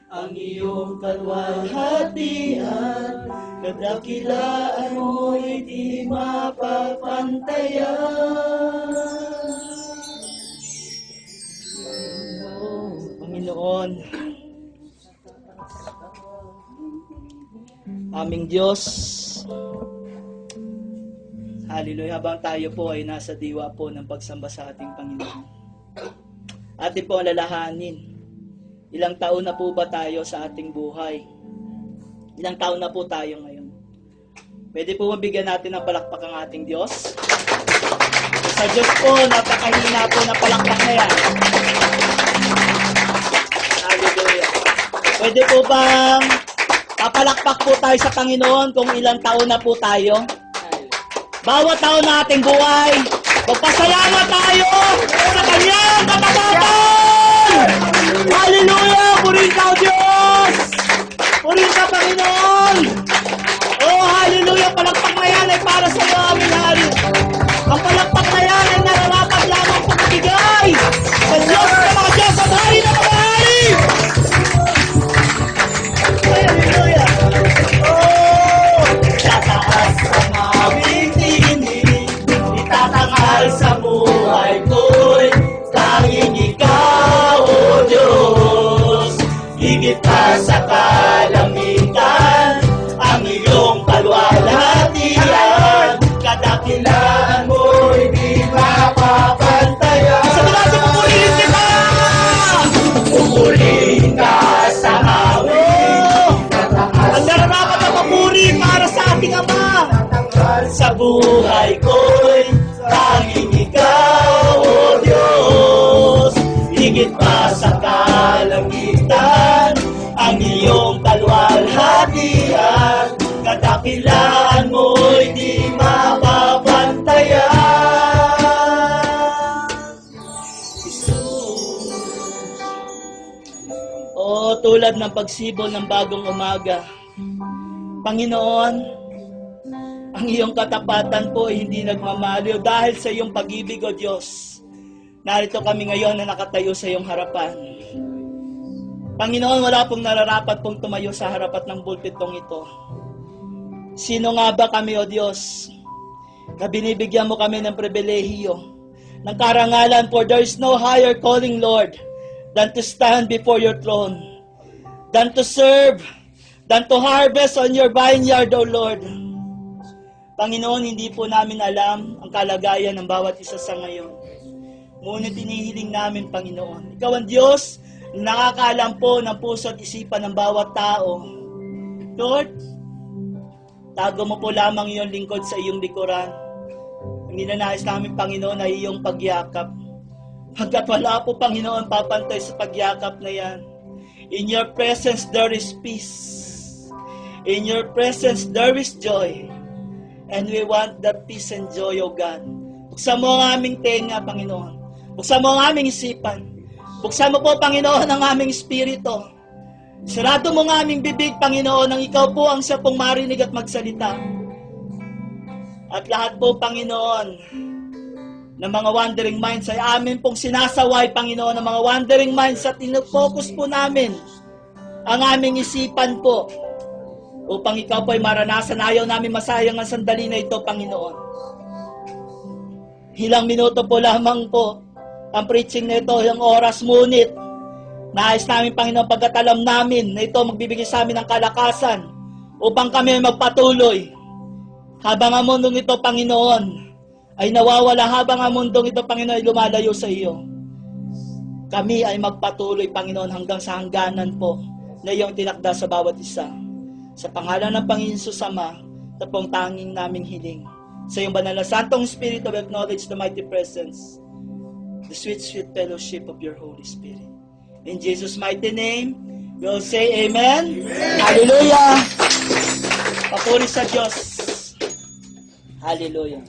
ang iyong kalwalhatian, kadakilaan mo'y di mapapantayan. Panginoon, aming Diyos, hallelujah, habang tayo po ay nasa diwa po ng pagsamba sa ating Panginoon, atin po alalahanin, ilang taon na po ba tayo sa ating buhay? Ilang taon na po tayo ngayon? Pwede po mabigyan natin ng palakpak ang ating Diyos? Sa Diyos po, napakahina po na palakpak na yan. Hallelujah. Pwede po bang papalakpak po tayo sa Panginoon kung ilang taon na po tayo? Bawat taon na ating buhay, magpasalamat tayo sa Kanyang katapatan! Hallelujah! Purihin ka, Diyos! Purihin ka, Panginoon! Oh, hallelujah! Palakpak na yan ay para sa iyo, aming hari. Ang palakpak na yan ay nararapat lamang pagbigay sa Diyos na mga Diyos at hari na mga hari! Hallelujah! Oh! Tataas ang aming tinig, itatangal sa buhay ko'y tanging ikaw, O Diyos. Higit pa sa kalamitan, ang iyong kalwalhatian, kadakilaan mo'y di mapapantayan. Sa tulad mo, pupurihin kita! Pupurihin ka sa amin. Ang nararapat na papuri para sa ating Ama. Sa buhay ko'y tanging ikaw, O Diyos. Higit pa sa kalangitan, ang iyong kalwalhatian, kadakilaan mo'y di mapapantayan. O tulad ng pagsibol ng bagong umaga, Panginoon, ang iyong katapatan po ay hindi nagmamaliw dahil sa iyong pag-ibig, O Diyos. Narito kami ngayon na nakatayo sa iyong harapan. Panginoon, wala pong nararapat pong tumayo sa harapat ng pulpitong ito. Sino nga ba kami, O Diyos, na binibigyan mo kami ng pribilehiyo, ng karangalan, for there is no higher calling, Lord, than to stand before your throne, than to serve, than to harvest on your vineyard, O Lord. Panginoon, hindi po namin alam ang kalagayan ng bawat isa sa ngayon. Ngunit inihiling namin, Panginoon, Ikaw ang Diyos na nakakaalam po ng puso at isipan ng bawat tao. Lord, tago mo po lamang iyong lingkod sa iyong likuran. Ang ninanais namin, Panginoon, ay iyong pagyakap. Hanggat wala po, Panginoon, papantay sa pagyakap na yan. In your presence, there is peace. In your presence, there is joy. And we want that peace and joy, O God. Buksan mo ang aming tenga, Panginoon. Buksan mo ang aming isipan. Buksan mo po, Panginoon, ang aming espiritu. Sarado mo ang aming bibig, Panginoon, nang ikaw po ang siya pong marinig at magsalita. At lahat po, Panginoon, ng mga wandering minds ay amin pong sinasaway, Panginoon, ng mga wandering minds at ino-focus po namin ang aming isipan po upang ikaw po ay maranasan. Ayaw namin masayang ang sandali na ito, Panginoon. Ilang minuto po lamang po ang preaching na ito, yung oras, ngunit nais namin, Panginoon, pagkatalam namin na ito magbibigay sa amin ng kalakasan upang kami ay magpatuloy. Habang ang mundong ito, Panginoon, ay nawawala, habang ang mundong ito, Panginoon, ay lumalayo sa iyo, kami ay magpatuloy, Panginoon, hanggang sa hangganan po na iyong tinakda sa bawat isa. Sa pangalan ng Panginoon Jesus Ama, ito pong tanging naming hiling. Sa iyong banal na Santong Espiritu, we acknowledge the mighty presence, the sweet, sweet fellowship of your Holy Spirit. In Jesus' mighty name, we'll say Amen. Amen. Hallelujah. Papuri sa Diyos. Hallelujah.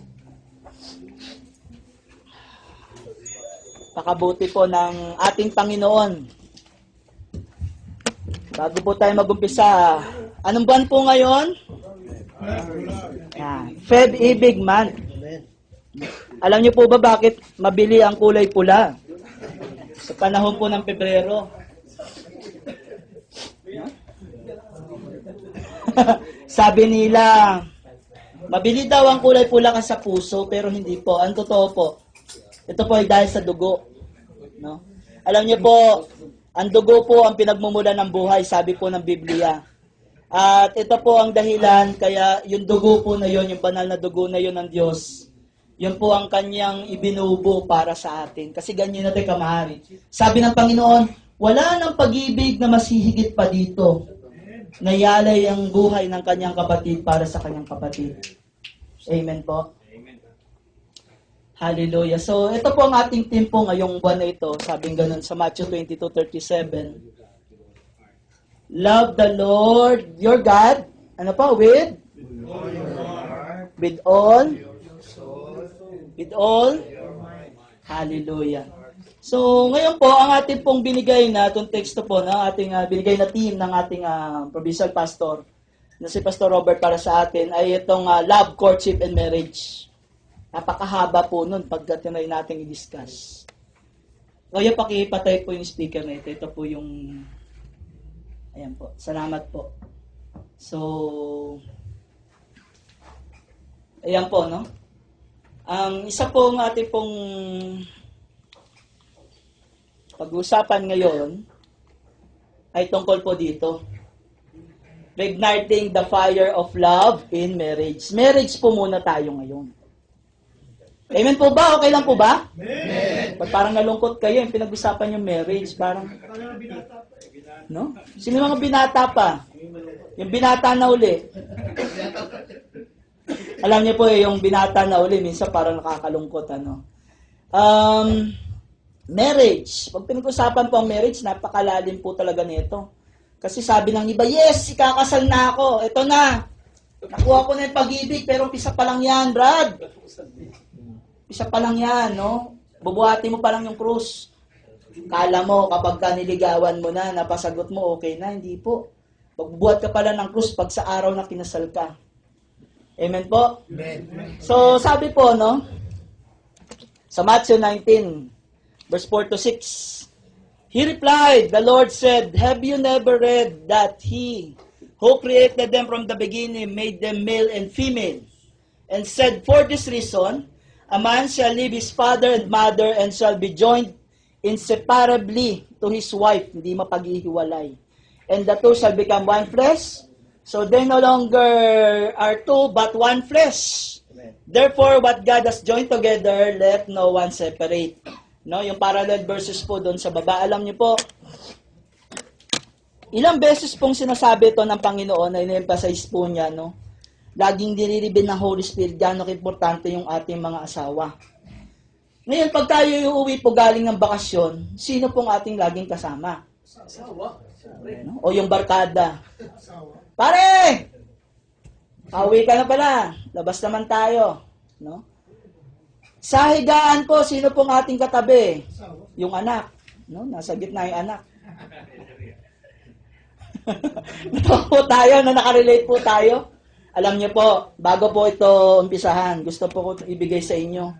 Pakabuti po ng ating Panginoon. Bago po tayo mag-umpisa, anong buwan po ngayon? Feb-Ibig month. Alam niyo po ba bakit mabili ang kulay pula? Sa panahon po ng Pebrero. Sabi nila, mabili daw ang kulay pula ka sa puso, pero hindi po. Ang totoo po, ito po ay dahil sa dugo. No? Alam niyo po, ang dugo po ang pinagmumulan ng buhay, sabi po ng Biblia. At ito po ang dahilan, kaya yung dugo po na yon, yung banal na dugo na yon ng Diyos, yun po ang kanyang ibinubo para sa atin. Kasi ganyan natin kamahal. Sabi ng Panginoon, wala nang pag-ibig na masihigit pa dito. Nayalay ang buhay ng kanyang kapatid para sa kanyang kapatid. Amen po. Hallelujah. So, ito po ang ating team po ngayong buwan na ito. Sabing ganun sa Matthew 22:37. Love the Lord, your God. Ano pa? With all. With all. Hallelujah. So, ngayon po, ang ating pong binigay na, itong teksto po na ating binigay na team ng ating provincial pastor, na si Pastor Robert para sa atin, ay itong love, courtship, and marriage. Napakahaba po nun pagka tinry natin i-discuss. Ngayon, pakipatay po yung speaker na ito. Ito po yung, ayan po, salamat po. So, ayan po, no? Ang isa pong ating pong pag-usapan ngayon ay tungkol po dito. Igniting the fire of love in marriage. Marriage po muna tayo ngayon. Amen po ba? Okay lang po ba? Amen. Pag parang nalungkot kayo, yung pinag-usapan yung marriage, parang, no? Sino mga binata pa? Yung binata na uli. Alam niyo po yung binata na uli, minsan parang nakakalungkot, ano? Marriage. Pag pinag-usapan po ang marriage, napakalalim po talaga nito. Kasi sabi ng iba, yes, ikakasal na ako. Ito na. Nakuha ko na yung pag-ibig, pero umpisa pa lang yan, Brad. Umpisa pa lang yan, no? Bubuhati mo pa lang yung krus. Kala mo, kapag ka niligawan mo na, napasagot mo, okay na. Hindi po. Magbubuhat ka pala ng krus pag sa araw na kinasal ka. Amen po? Amen. So, sabi po, no? Sa Matthew 19, verse 4 to 6. He replied, the Lord said, have you never read that He who created them from the beginning made them male and female, and said, for this reason, a man shall leave his father and mother and shall be joined inseparably to his wife, hindi mapaghihiwalay. And the two shall become one flesh. So they no longer are two, but one flesh. Amen. Therefore, what God has joined together, let no one separate. No, yung parallel verses po doon sa baba. Alam niyo po, ilang beses pong sinasabi ito ng Panginoon na in-emphasize po niya, no? Laging diniribin ng Holy Spirit gaano importante yung ating mga asawa. Ngayon, pag tayo uuwi po galing ng bakasyon, sino pong ating laging kasama? Asawa. No? O yung barkada. Pare! Pauwi ka na pala. Labas naman tayo. No? Sa higaan po, sino pong ating katabi? Yung anak. No? Nasa gitna yung anak. Ito po tayo, na nakarelate po tayo. Alam niyo po, bago po ito umpisahan, gusto po ko ibigay sa inyo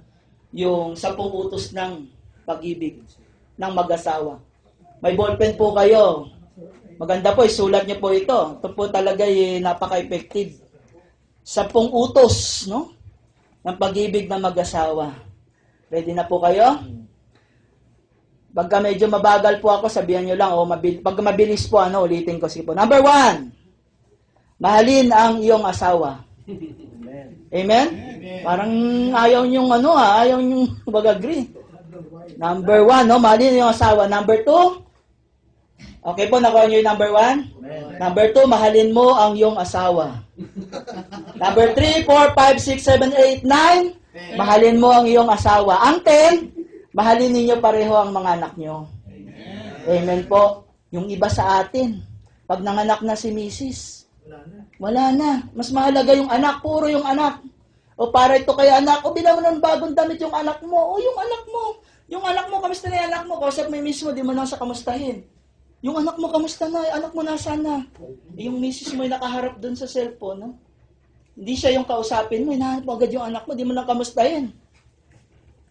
yung 10 utos ng pag-ibig ng mag-asawa. May ballpen po kayo. Maganda po, isulat niyo po ito. Ito po talaga napaka-effective. 10 utos, no? Ng pag-ibig ng mag-asawa. Ready na po kayo? Pagka medyo mabagal po ako, sabihan nyo lang, pag mabilis po, ulitin ko. Sige po. Number 1, mahalin ang iyong asawa. Amen? Amen? Parang ayaw nyong ayaw nyong mag-agree. Number 1, mahalin ang iyong asawa. Number 2, okay po, nakuha nyo yung number 1? Number 2, mahalin mo ang iyong asawa. Number 3, 4, 5, 6, 7, 8, 9, mahalin mo ang iyong asawa. Ang 10, mahalin ninyo pareho ang mga anak nyo. Amen po. Yung iba sa atin, pag nanganak na si Mrs., wala na. Mas mahalaga yung anak, puro yung anak. O para ito kay anak, bilang mo ng bagong damit yung anak mo. O yung anak mo. Yung anak mo, kamusta na yung anak mo? Kausap mo mismo, di mo lang sa kamustahin. Yung anak mo, kamusta na? Anak mo nasaan na? Yung misis mo yung nakaharap dun sa cellphone, no? Hindi siya yung kausapin mo, hinahanap mo agad yung anak mo, di mo lang kamustahin.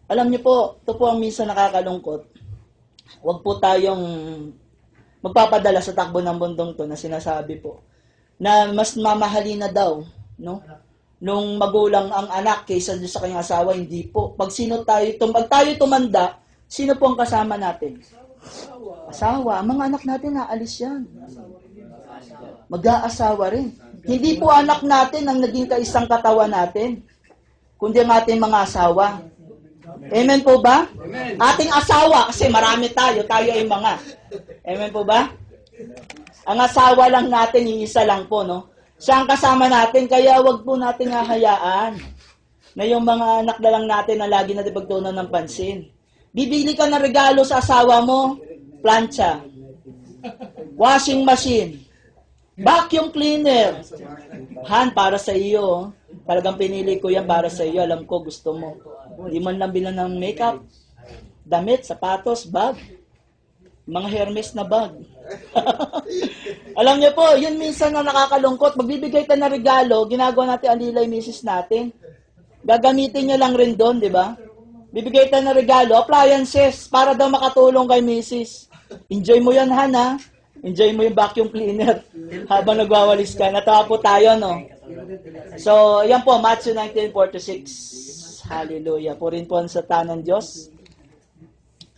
Alam niyo po, ito po ang minsan nakakalungkot. Huwag po tayong magpapadala sa takbo ng bundong to na sinasabi po na mas mamahalin na daw, no? Nung magulang ang anak kaysa doon sa kanyang asawa, hindi po. Pag tayo tumanda, sino po ang kasama natin? Asawa. Ang mga anak natin, naalis yan. Mag-aasawa rin. Hindi po anak natin ang naging kaisang katawan natin, kundi ang ating mga asawa. Amen po ba? Amen. Ating asawa, kasi marami tayo ay mga. Amen po ba? Ang asawa lang natin, iisa lang po, no? Siya ang kasama natin, kaya wag po natin hahayaan na yung mga anak na lang natin na lagi natin pagtuunan ng pansin. Bibili ka ng regalo sa asawa mo, plancha, washing machine, vacuum cleaner. Han, para sa iyo. Talagang pinili ko yan para sa iyo. Alam ko, gusto mo. Hindi man lang bilang ng makeup, damit, sapatos, bag. Mga Hermes na bag. Alam niyo po, yun minsan na nakakalungkot. Magbibigay ka ng regalo, ginagawa natin alilay misis natin. Gagamitin niya lang rin doon, di ba? Bibigay tayo ng regalo, appliances, para daw makatulong kay misis. Enjoy mo yan, Han, ha? Enjoy mo yung vacuum cleaner habang nagwawalis ka. Natawa po tayo, no? So, yan po, Matthew 19:46. Hallelujah. Purin po ang satanan Diyos.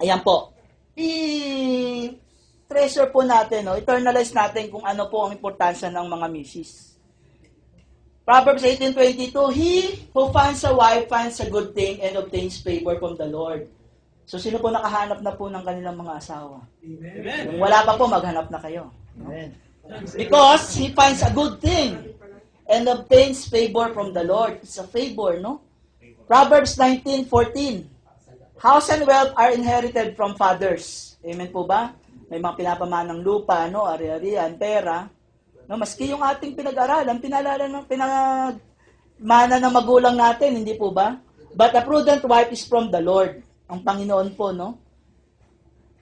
Ayan po. I-treasure po natin, no? Eternalize natin kung ano po ang importansya ng mga misis. Proverbs 18:22, He who finds a wife finds a good thing and obtains favor from the Lord. So, sino po nakahanap na po ng kanilang mga asawa? Amen. Kung wala pa po, maghanap na kayo. Amen. Because he finds a good thing and obtains favor from the Lord. It's a favor, no? Proverbs 19:14, House and wealth are inherited from fathers. Amen po ba? May mga pinapamanang lupa, no? Ari-arian, pera. No, maski yung ating pinag-aralan, pinagmana ng magulang natin, hindi po ba? But a prudent wife is from the Lord. Ang Panginoon po, no?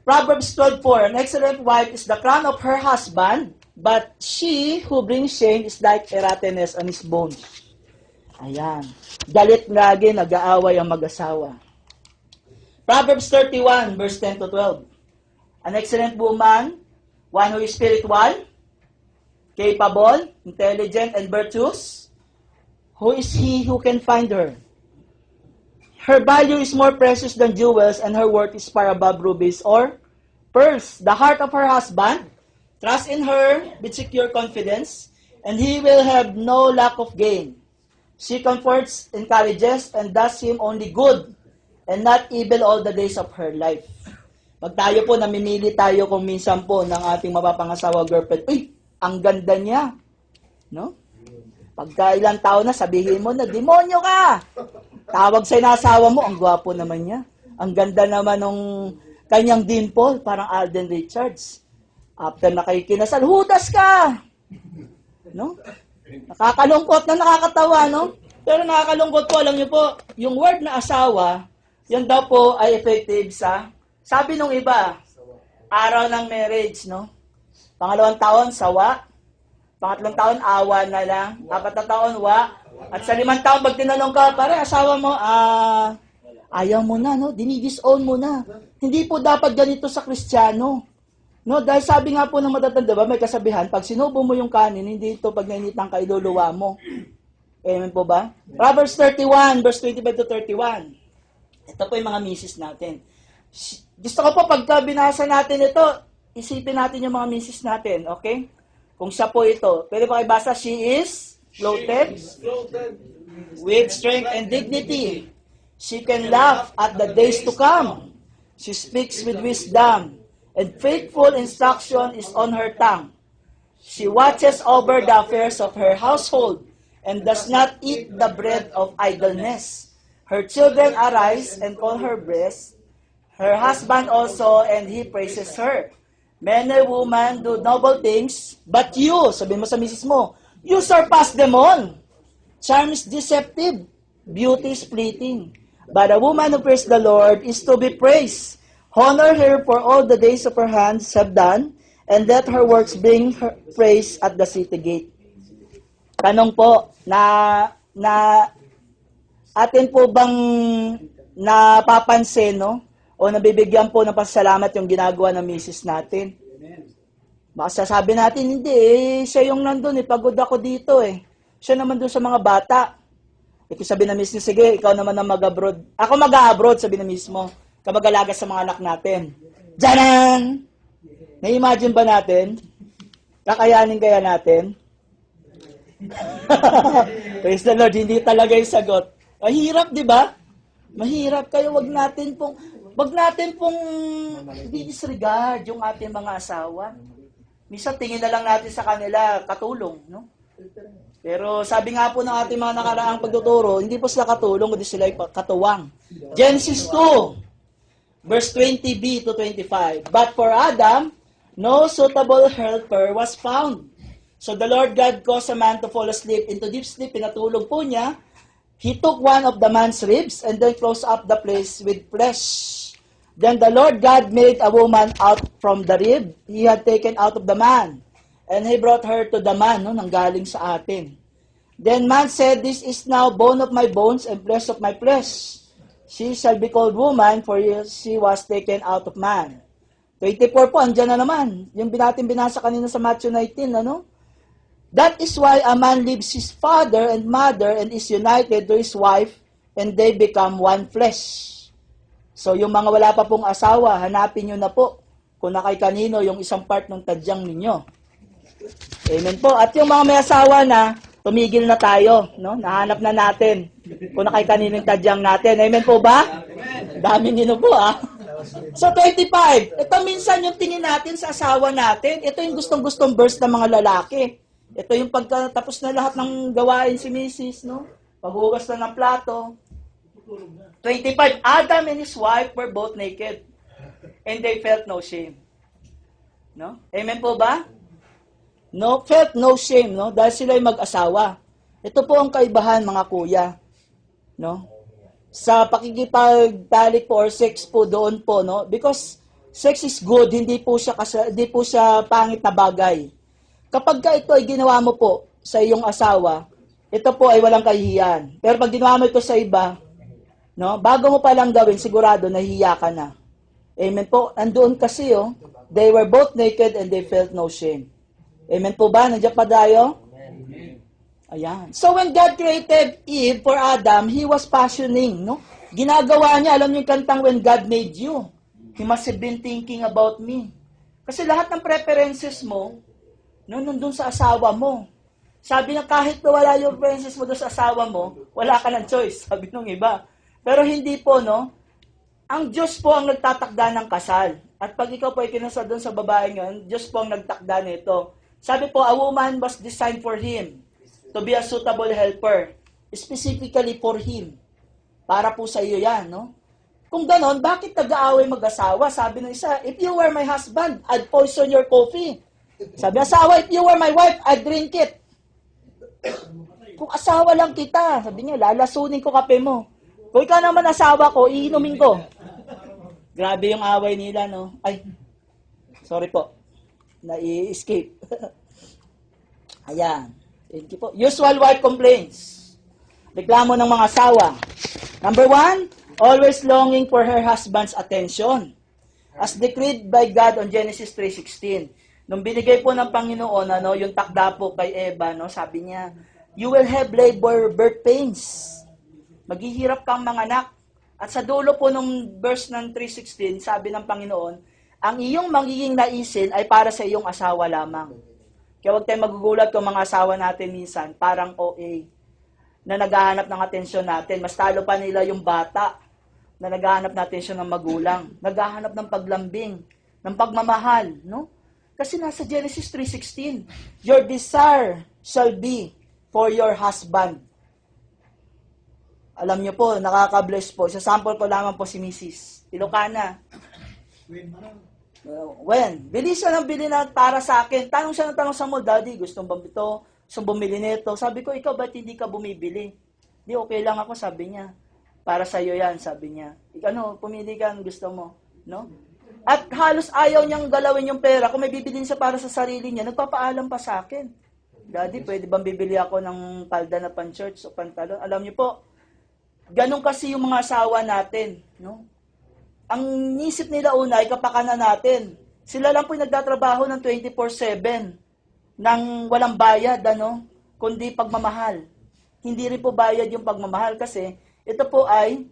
Proverbs 12:4, An excellent wife is the crown of her husband, but she who brings shame is like a rottenness on his bones. Ayan. Galit lagi, nag-aaway ang mag-asawa. Proverbs 31, verse 10-12. An excellent woman, one who is spiritual, capable, intelligent, and virtuous. Who is he who can find her? Her value is more precious than jewels, and her worth is far above rubies or pearls. The heart of her husband trusts in her with secure confidence, and he will have no lack of gain. She comforts, encourages, and does him only good, and not evil all the days of her life. Pag tayo po, namimili tayo kung minsan po ng ating mapapangasawa girlfriend, uy, ang ganda niya. No? Pagka ilang taon na, sabihin mo na, demonyo ka! Tawag sa inasawa mo, ang gwapo naman niya. Ang ganda naman ng kanyang dimple, parang Alden Richards. After na kayo kinasal, hudas ka! No? Nakakalungkot na nakakatawa, no? Pero nakakalungkot po, alam niyo po, yung word na asawa, yan daw po ay effective sa, sabi nung iba, araw ng marriage, no? Pangalawang taon, sawa. Pangatlong taon, awa na lang. Apat na taon, wa. At sa 5 taon, pag tinanong ka, pare, asawa mo, ayaw mo na, no? Dinidisown mo na. Hindi po dapat ganito sa Kristiyano. No? Dahil sabi nga po ng matatanda, ba, may kasabihan, pag sinubo mo yung kanin, hindi ito pag nainitan ka, iluluwa mo. Amen po ba? Proverbs 31, verse 25-31. Ito po yung mga misis natin. Gusto ko po, pagka binasa natin ito, isipin natin yung mga misis natin, okay? Kung siya po ito, pwede pa kayo basa, she is clothed with strength and dignity. She can laugh at the days to come. She speaks with wisdom, and faithful instruction is on her tongue. She watches over the affairs of her household, and does not eat the bread of idleness. Her children arise and call her blessed, her husband also, and he praises her. Men and women do noble things, but you, sabihin mo sa misis mo, you surpass them all. Charm is deceptive, beauty is fleeting. But a woman who fears the Lord is to be praised. Honor her for all the days of her hands have done, and let her works bring her praise at the city gate. Tanong po, atin po bang napapansin, no? O nabibigyan po ng pasalamat yung ginagawa ng misis natin? Baka sasabi natin, hindi siya yung nandun pagod ako dito Siya naman doon sa mga bata. Sabi na mismo, sige, ikaw naman ang mag-abroad. Ako mag-abroad, sabi na mismo. Kamag-alaga sa mga anak natin. Diyan! Na-imagine ba natin? Kakayanin kaya natin? Praise the Lord, hindi talaga yung sagot. Mahirap, di ba? Mahirap. Kaya wag natin pong disregard yung ating mga asawa. Minsan tingin na lang natin sa kanila katulong, no? Pero sabi nga po ng ating mga nakaraang pagtuturo, hindi po sila katulong, kundi sila katuwang. Genesis 2, verse 20b to 25. But for Adam, no suitable helper was found. So the Lord God caused a man to fall asleep. Into deep sleep, pinatulog po niya. He took one of the man's ribs and then closed up the place with flesh. Then the Lord God made a woman out from the rib he had taken out of the man. And he brought her to the man, no, nanggaling sa atin. Then man said, this is now bone of my bones and flesh of my flesh. She shall be called woman, for she was taken out of man. 24 po, andyan na naman. Yung binasa kanina sa Matthew 19, ano? That is why a man leaves his father and mother and is united to his wife, and they become one flesh. So, yung mga wala pa pong asawa, hanapin nyo na po kung na kay kanino yung isang part ng tadyang ninyo. Amen po. At yung mga may asawa na, tumigil na tayo, no? Nahanap na natin kung na kay kanino yung tadyang natin. Amen po ba? Daming nino po, So, 25. Ito minsan yung tingin natin sa asawa natin. Ito yung gustong-gustong verse ng mga lalaki. Ito yung pagkatapos na lahat ng gawain si Mrs., no? Paghugas na ng plato. 25. Adam and his wife were both naked, and they felt no shame. No? Amen po ba? No, felt no shame, no? Dahil sila ay mag-asawa. Ito po ang kaibahan, mga kuya. No? Sa pakikipagtalik po or sex po doon po, no? Because sex is good, hindi po siya pangit na bagay. Kapag ka ito ay ginawa mo po sa iyong asawa, ito po ay walang kahihiyan. Pero pag ginawa mo ito sa iba, no, bago mo pa lang gawin, sigurado nahihiya ka na. Amen po. Andoon kasi, they were both naked and they felt no shame. Amen po ba? Nandiyan pa tayo? Ayan. So when God created Eve for Adam, He was fashioning, no? Ginagawa niya, alam niyo yung kantang When God Made You, He must have been thinking about me. Kasi lahat ng preferences mo, no, nandun sa asawa mo. Sabi na kahit na wala yung preferences mo doon sa asawa mo, wala ka ng choice, sabi nung iba. Pero hindi po, no? Ang Diyos po ang nagtatakda ng kasal. At pag ikaw po ay kinasal doon sa babae ngayon, Diyos po ang nagtakda nito. Sabi po, a woman was designed for him to be a suitable helper. Specifically for him. Para po sa iyo yan, no? Kung ganon, bakit nag-aaway mag-asawa? Sabi ng isa, if you were my husband, I'd poison your coffee. Sabi ng asawa, if you were my wife, I'd drink it. Kung asawa lang kita, sabi niya, lalasunin ko kape mo. Kung ikaw naman asawa ko, iinumin ko. Grabe yung away nila, no? Ay, sorry po. Na-escape. Ayan. Thank you po. Usual wife complaints. Reklamo ng mga asawa. Number 1, always longing for her husband's attention. As decreed by God on Genesis 3:16. Nung binigay po ng Panginoon, yung takda po kay Eva, no, sabi niya, you will have labor birth pains. Maghihirap kang manganak. At sa dulo po ng verse ng 3:16, sabi ng Panginoon, ang iyong magiging naisin ay para sa iyong asawa lamang. Kaya huwag tayong magugulat kung mga asawa natin minsan, parang OA, na naghahanap ng atensyon natin. Mas talo pa nila yung bata na naghahanap ng atensyon ng magulang. Naghahanap ng paglambing, ng pagmamahal, no? Kasi nasa Genesis 3:16, your desire shall be for your husband. Alam niyo po, nakaka-bless po. Sa sample ko lamang po si Mrs. Ilocana. When? Bili siya ng bili na para sa akin. Tanong siya ng tanong sa mo, Daddy, gusto bang ito? Gusto bumili nito? Sabi ko, ikaw ba't hindi ka bumibili? Di, okay lang ako, sabi niya. Para sa'yo yan, sabi niya. Pumili ka ang gusto mo. No? At halos ayaw niyang galawin yung pera. Kung may bibilin siya para sa sarili niya, nagpapaalam pa sa akin. Daddy, pwede bang bibili ako ng palda na pan-church o pantalon? Alam niyo po, ganun kasi yung mga asawa natin, no? Ang isip nila una ay kapakanan natin. Sila lang po yung nagtatrabaho ng 24/7 nang walang bayad, kundi pagmamahal. Hindi rin po bayad yung pagmamahal kasi ito po ay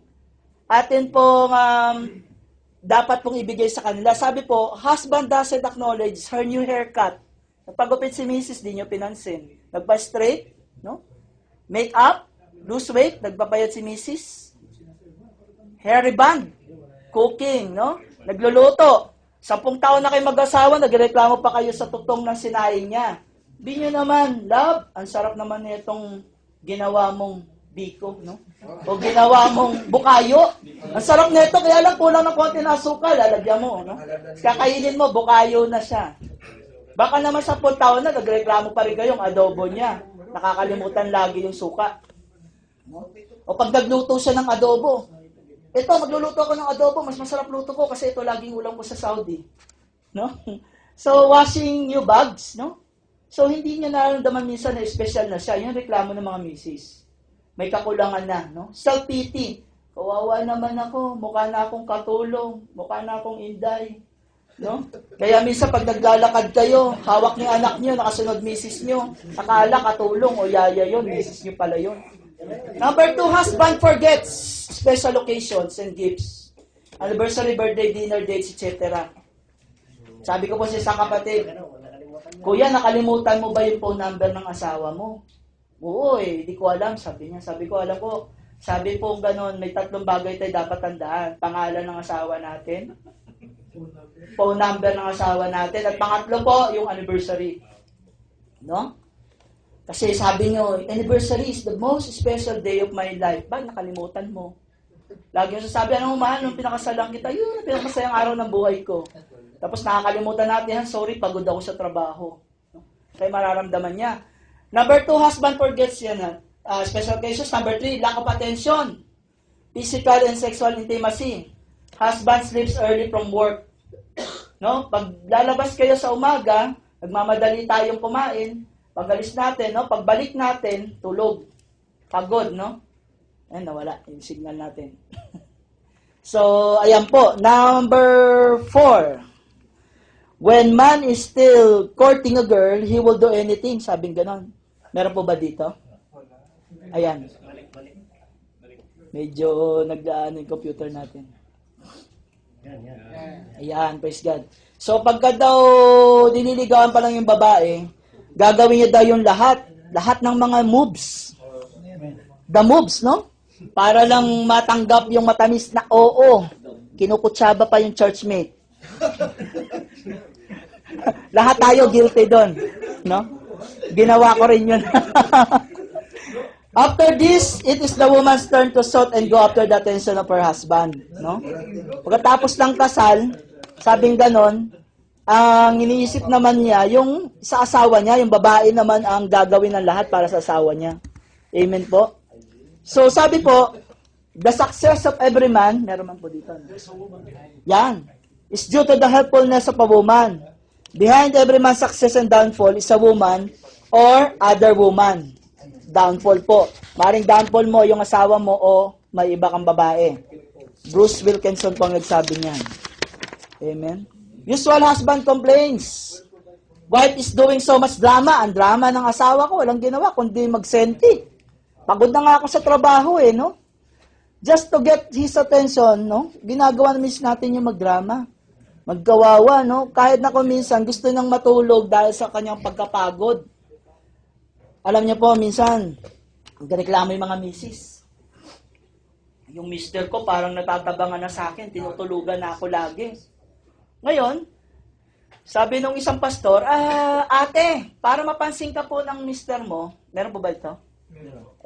atin pong dapat pong ibigay sa kanila. Sabi po, husband doesn't acknowledge her new haircut. Nagpagupit si Mrs., di nyo pinansin. Nagpa-straight, no? Make up, lose weight, nagpapayat si Mrs. Hair reband, cooking, no? Nagluluto. 10 taon na kayo mag-asawa, nagreklamo pa kayo sa tutong ng sinaing niya. Di nyo naman, love, ang sarap naman nitong ginawa mong biko, no? O ginawa mong bukayo. Ang sarap nito, kaya lang kulang ng konti na asukal, lalagyan mo, no? Kakainin mo, bukayo na siya. Baka naman 10 taon na, nagreklamo pa rin kayong adobo niya. Nakakalimutan lagi yung suka. No? O pag nagluto siya ng adobo, ito, magluluto ako ng adobo, mas masarap luto ko kasi ito laging ulam ko sa Saudi. No? So, washing new bags, no? So, hindi niya nararamdaman minsan na special na siya. Yung reklamo ng mga misis. May kakulangan na, no? Self-pity. Kawawa naman ako, mukha na akong katulong, mukha na akong inday. No? Kaya minsan pag naglalakad kayo, hawak niyo anak niyo, nakasunod misis niyo, akala katulong o yaya yun, misis niyo pala yun. Number 2, husband forgets special occasions and gifts. Anniversary, birthday, dinner dates, etc. Sabi ko po sa isang kapatid, Kuya, nakalimutan mo ba yung phone number ng asawa mo? Oo di ko alam, sabi niya. Sabi ko, alam ko, sabi po gano'n, may 3 bagay tayo dapat tandaan. Pangalan ng asawa natin, phone number ng asawa natin, at pangatlo po, yung anniversary. No? Kasi sabi nyo, anniversary is the most special day of my life. Bakit nakalimutan mo? Lagi yung sasabi, anong mahal, nung pinakasalang kita, yun, pinakamasayang araw ng buhay ko. Tapos nakakalimutan natin, sorry, pagod ako sa trabaho. Kaya mararamdaman niya. Number 2, husband forgets yan. Special cases. Number 3, lack of attention. Physical and sexual intimacy. Husband sleeps early from work. No? Pag lalabas kayo sa umaga, nagmamadali tayong kumain, pag-alis natin, no? Pagbalik natin, tulog. Pagod, no? Ayan, nawala yung signal natin. So, ayan po. Number 4. When man is still courting a girl, he will do anything. Sabing ganon. Meron po ba dito? Ayan. Medyo nagdaan yung computer natin. Ayan, praise God. So, pagka daw diniligawan pa lang yung babae, gagawin niya daw yung lahat ng mga moves. The moves, no? Para lang matanggap yung matamis na oo. Kinukutsaba pa yung churchmate. Lahat tayo guilty doon, no? Ginawa ko rin yun. After this, it is the woman's turn to sought and go after the attention of her husband, no? Pagkatapos ng kasal, sabing ganon, ang iniisip naman niya, yung sa asawa niya, yung babae naman ang gagawin ng lahat para sa asawa niya. Amen po? So, sabi po, the success of every man, meron man po dito. Yan. Is due to the helpfulness of a woman. Behind every man's success and downfall is a woman or other woman. Downfall po. Maring downfall mo yung asawa mo o may iba kang babae. Bruce Wilkinson po ang nagsabi niyan. Amen? Usual husband complains. Wife is doing so much drama. Ang drama ng asawa ko, walang ginawa, kundi magsenti. Pagod na nga ako sa trabaho no? Just to get his attention, no? Ginagawa natin yung magdrama. Magkawawa, no? Kahit na kung minsan gusto niyang matulog dahil sa kanyang pagkapagod. Alam niyo po, minsan, nagreklamo yung mga misis. Yung mister ko parang natatabangan na sa akin, tinutulugan na ako lagi. Ngayon, sabi nung isang pastor, ate, para mapansin ka po ng mister mo, meron po ba ito?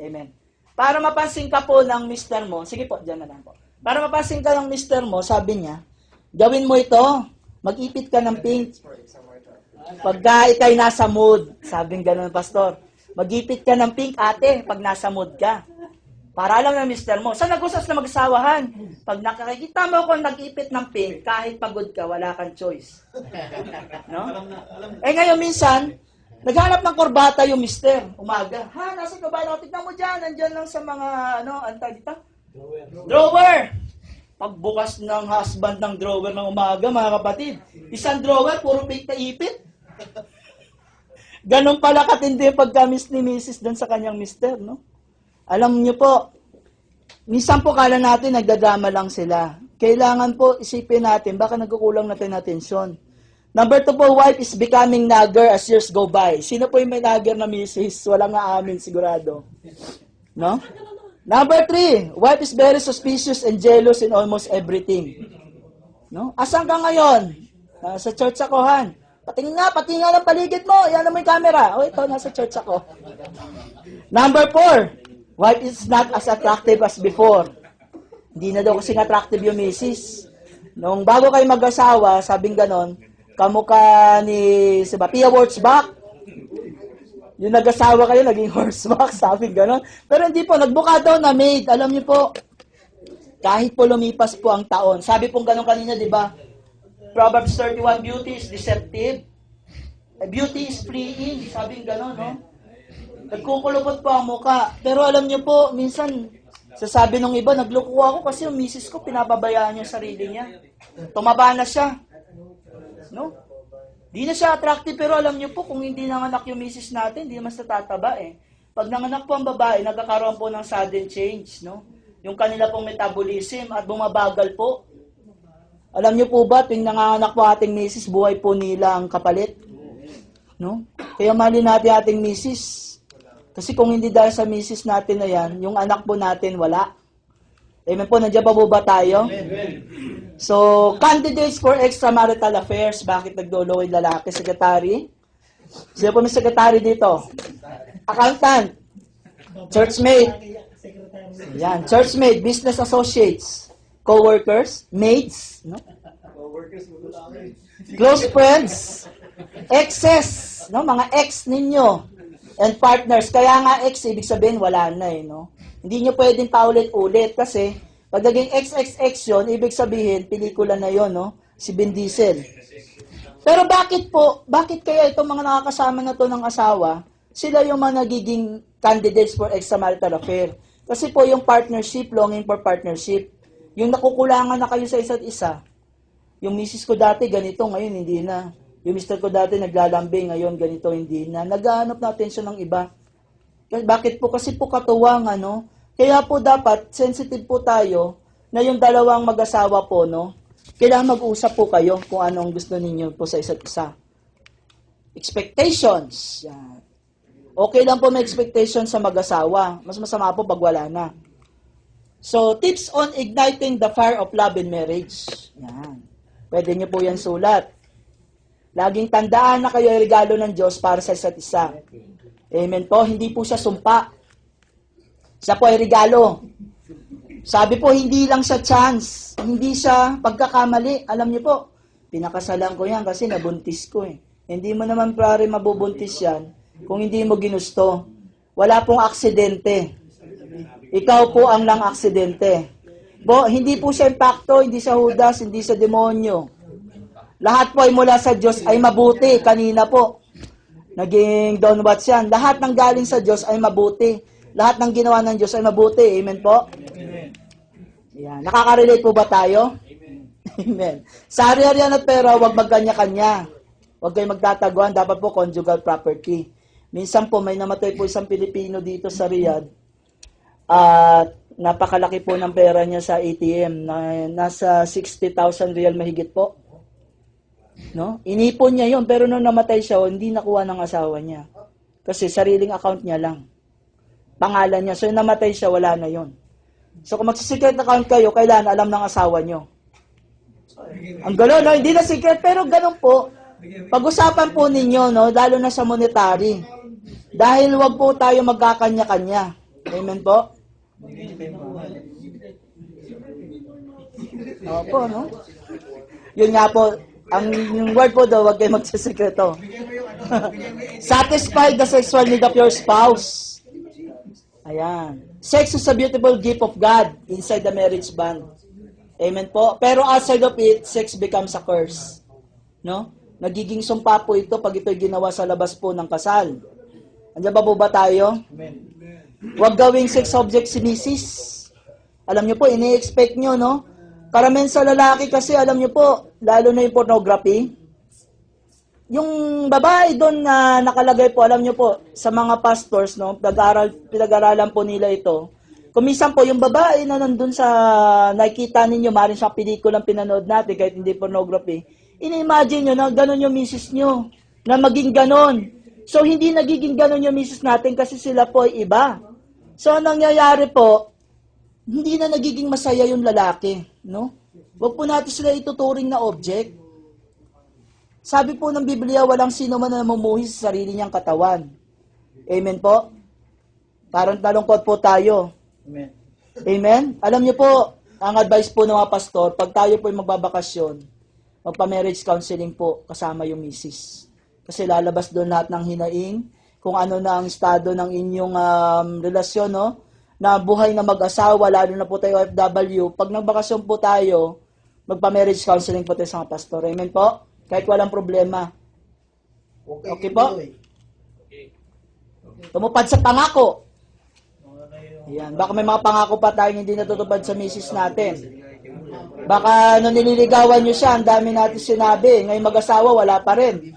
Amen. Para mapansin ka po ng mister mo, sige po, dyan na lang po. Para mapansin ka ng mister mo, sabi niya, gawin mo ito, mag-ipit ka ng pink. Pagka ikay nasa mood, sabing gano'n, pastor, mag-ipit ka ng pink, ate, pag nasa mood ka. Para lang ng mister mo. Sa nag-usas na mag-asawahan, pag nakakikita mo kung nag-ipit ng pink, kahit pagod ka, wala kang choice. No? Ngayon minsan, naghanap ng korbata yung mister, umaga. Nasa ka ba? Tignan mo dyan, nandyan lang sa mga, antay dito? Drawer. Pagbukas ng husband ng drawer ng umaga, mga kapatid, isang drawer, puro fake na ipit. Ganon pala katindi yung pagkamis ni Mrs. doon sa kanyang mister, no? Alam niyo po, minsan po kala natin nagdadrama lang sila. Kailangan po isipin natin, baka nagkukulang natin atensyon. Number 2 po, wife is becoming nagger as years go by. Sino po yung may nagger na Mrs.? Walang aamin sigurado. No? Number 3, wife is very suspicious and jealous in almost everything. No? Asan ka ngayon? Sa church ako, Han. Patingin nga ng paligid mo. Yan mo yung camera. O, ito, nasa church ako. Number 4, wife is not as attractive as before. Hindi na daw kasing attractive yung misis. Nung bago kayo mag-asawa, sabing ganon, kamukha ni Pia Wurtzbach. Yung nag-asawa kayo, naging horseback, sabing ganon. Pero hindi po, nagbuka daw na maid. Alam niyo po, kahit po lumipas po ang taon. Sabi pong ganon kanina, di ba? Proverbs 31, beauty is deceptive. Beauty is fleeing. Sabing ganon, no? Nagkukulupot po ang muka. Pero alam niyo po, minsan, sasabi nung iba, nagluko ako kasi yung misis ko, pinapabayaan yung sarili niya. Tumaba na siya. No? Di na siya attractive, pero alam niyo po, kung hindi nanganak yung misis natin, di naman sa tataba eh. Pag nanganak po ang babae, nagkakaroon po ng sudden change, no? Yung kanila pong metabolism at bumabagal po. Alam niyo po ba, tuwing nanganak po ating misis, buhay po nila ang kapalit? No? Kaya mali natin ating misis. Kasi kung hindi dahil sa misis natin na yan, yung anak po natin wala. Amen po, nandiyan pa po ba tayo? Amen. So, candidates for extramarital affairs. Bakit nagdolo yung lalaki? Secretary? Sino po may secretary dito? Accountant? Churchmate? Yan, churchmate, business associates, co-workers, mates, no? Close friends, exes, no? Mga ex ninyo, and partners. Kaya nga ex, ibig sabihin wala na eh, no? Hindi nyo pwedeng paulit-ulit kasi pag naging XXX yun, ibig sabihin, pelikula na yon, no? Si Vin Diesel. Pero bakit kaya itong mga nakakasama na to ng asawa, sila yung mga nagiging candidates for extramarital affair? Kasi po yung partnership, longing for partnership, yung nakukulangan na kayo sa isa't isa. Yung misis ko dati, ganito, ngayon hindi na. Yung mister ko dati, naglalambing, ngayon ganito, hindi na. Naghahanap na atensyon ng iba. Bakit po? Kasi po katuwang, ano? Kaya po dapat, sensitive po tayo, na yung dalawang mag-asawa po, no? Kailangan mag-usap po kayo kung anong gusto ninyo po sa isa't isa. Expectations. Yan. Okay lang po may expectations sa mag-asawa. Mas masama po pag wala na. So, tips on igniting the fire of love in marriage. Yan. Pwede nyo po yan sulat. Laging tandaan na kayo ay regalo ng Diyos para sa isa't isa. Amen po. Hindi po siya sumpa. Siya po ay regalo. Sabi po, hindi lang siya chance. Hindi siya pagkakamali. Alam niyo po, pinakasalan ko yan kasi nabuntis ko eh. Hindi mo naman pare mabubuntis yan kung hindi mo ginusto. Wala pong aksidente. Ikaw po ang lang aksidente. Hindi po siya impacto, hindi siya Judas, hindi siya demonyo. Lahat po ay mula sa Diyos ay mabuti. Kanina po, naging Don Watts yan. Lahat ng galing sa Diyos ay mabuti. Lahat ng ginawa ng Diyos ay mabuti. Amen po? Amen. Yan. Nakaka-relate po ba tayo? Amen. Amen. Sa ari-arian at pera, huwag magkanya-kanya. Huwag kayo magtataguan. Dapat po conjugal property. Minsan po, may namatay po isang Pilipino dito sa Riyadh. At napakalaki po ng pera niya sa ATM. Nasa 60,000 real mahigit po. No? Inipon niya yun. Pero nung namatay siya, hindi nakuha ng asawa niya. Kasi sariling account niya lang. Pangalan niya. So, yung namatay siya, wala na yun. So, kung magsi-secret account kayo, kailangan alam ng asawa niyo. Ang gano'n, no? Hindi na secret, pero gano'n po. Pag-usapan po ninyo, no? Lalo na sa monetary. Dahil wag po tayo magkakanya-kanya. Amen po? Opo, no? Yun nga po, yung word po daw, wag kayo magsisikreto. Satisfy the sexual need of your spouse. Ayan. Sex is a beautiful gift of God inside the marriage bond. Amen po. Pero outside of it, sex becomes a curse. No? Nagiging sumpa po ito pag ito'y ginawa sa labas po ng kasal. Andiyan ba tayo? Amen. Huwag gawing sex object si misis. Alam niyo po, ini-expect niyo, no? Karamihan sa lalaki kasi, alam niyo po, lalo na yung pornography, yung babae doon na nakalagay po, alam niyo po, sa mga pastors, no, pinag-aralan po nila ito. Kumisan po, yung babae na nandun sa nakikita ninyo, maaaring sa pelikulang pinanood natin, kahit hindi pornography, ini-imagine nyo na gano'n yung misis nyo, na maging gano'n. So, hindi nagiging gano'n yung misis natin kasi sila po ay iba. So, anong nangyayari po, hindi na nagiging masaya yung lalaki, no? Huwag po natin sila ituturing na object. Sabi po ng Biblia, walang sino man na namumuhi sa sarili niyang katawan. Amen po? Parang talungkot po tayo. Amen. Amen? Alam niyo po, ang advice po ng mga pastor, pag tayo po ay magbabakasyon, magpa-marriage counseling po kasama yung misis. Kasi lalabas doon lahat ng hinaing, kung ano na ang estado ng inyong relasyon, no? Na buhay na mag-asawa, lalo na po tayo OFW. Pag nagbakasyon po tayo, magpa-marriage counseling po tayo sa mga pastor. Amen po? Kahit walang problema. Okay po? Tumupad sa pangako. Ayan. Baka may mga pangako pa tayong hindi natutupad sa misis natin. Baka nung nililigawan nyo siya, ang dami natin sinabi. Ngayon mag-asawa, wala pa rin.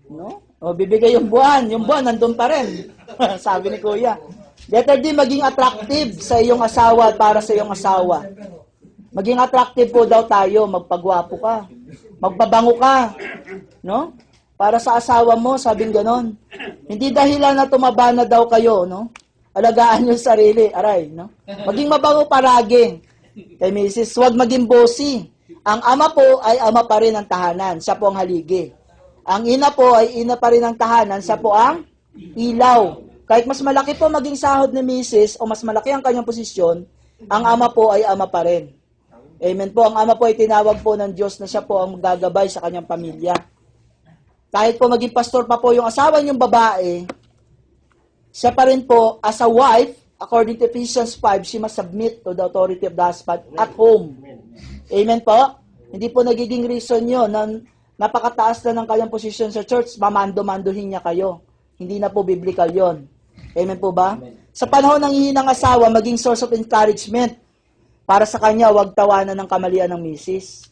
No? O, bibigay yung buwan. Yung buwan, nandun pa rin. Sabi ni Kuya. Letter D, maging attractive sa iyong asawa at para sa iyong asawa. Maging attractive po daw tayo. Magpagwapo ka. Magpabango ka. No? Para sa asawa mo, sabing ganon. Hindi dahilan na tumaba na daw kayo, no? Alagaan yung sarili, aray, no? Maging mabango paragi. Kay Mrs. Huwag maging bossy. Ang ama po ay ama pa rin ng tahanan. Siya po ang haligi. Ang ina po ay ina pa rin ng tahanan. Siya po ang ilaw. Kahit mas malaki po maging sahod ni Mrs. o mas malaki ang kanyang posisyon, ang ama po ay ama pa rin. Amen po. Ang ama po ay tinawag po ng Diyos na siya po ang gagabay sa kanyang pamilya. Kahit po maging pastor pa po yung asawa niyong babae, siya pa rin po, as a wife, according to Ephesians 5, she must submit to the authority of the husband at home. Amen po? Hindi po nagiging reason yun na napakataas na ng kanyang posisyon sa church, mamando-manduhin niya kayo. Hindi na po biblical yon. Amen po ba? Sa panahon ng hihinang asawa, maging source of encouragement. Para sa kanya, huwag tawanan ng kamalian ng misis.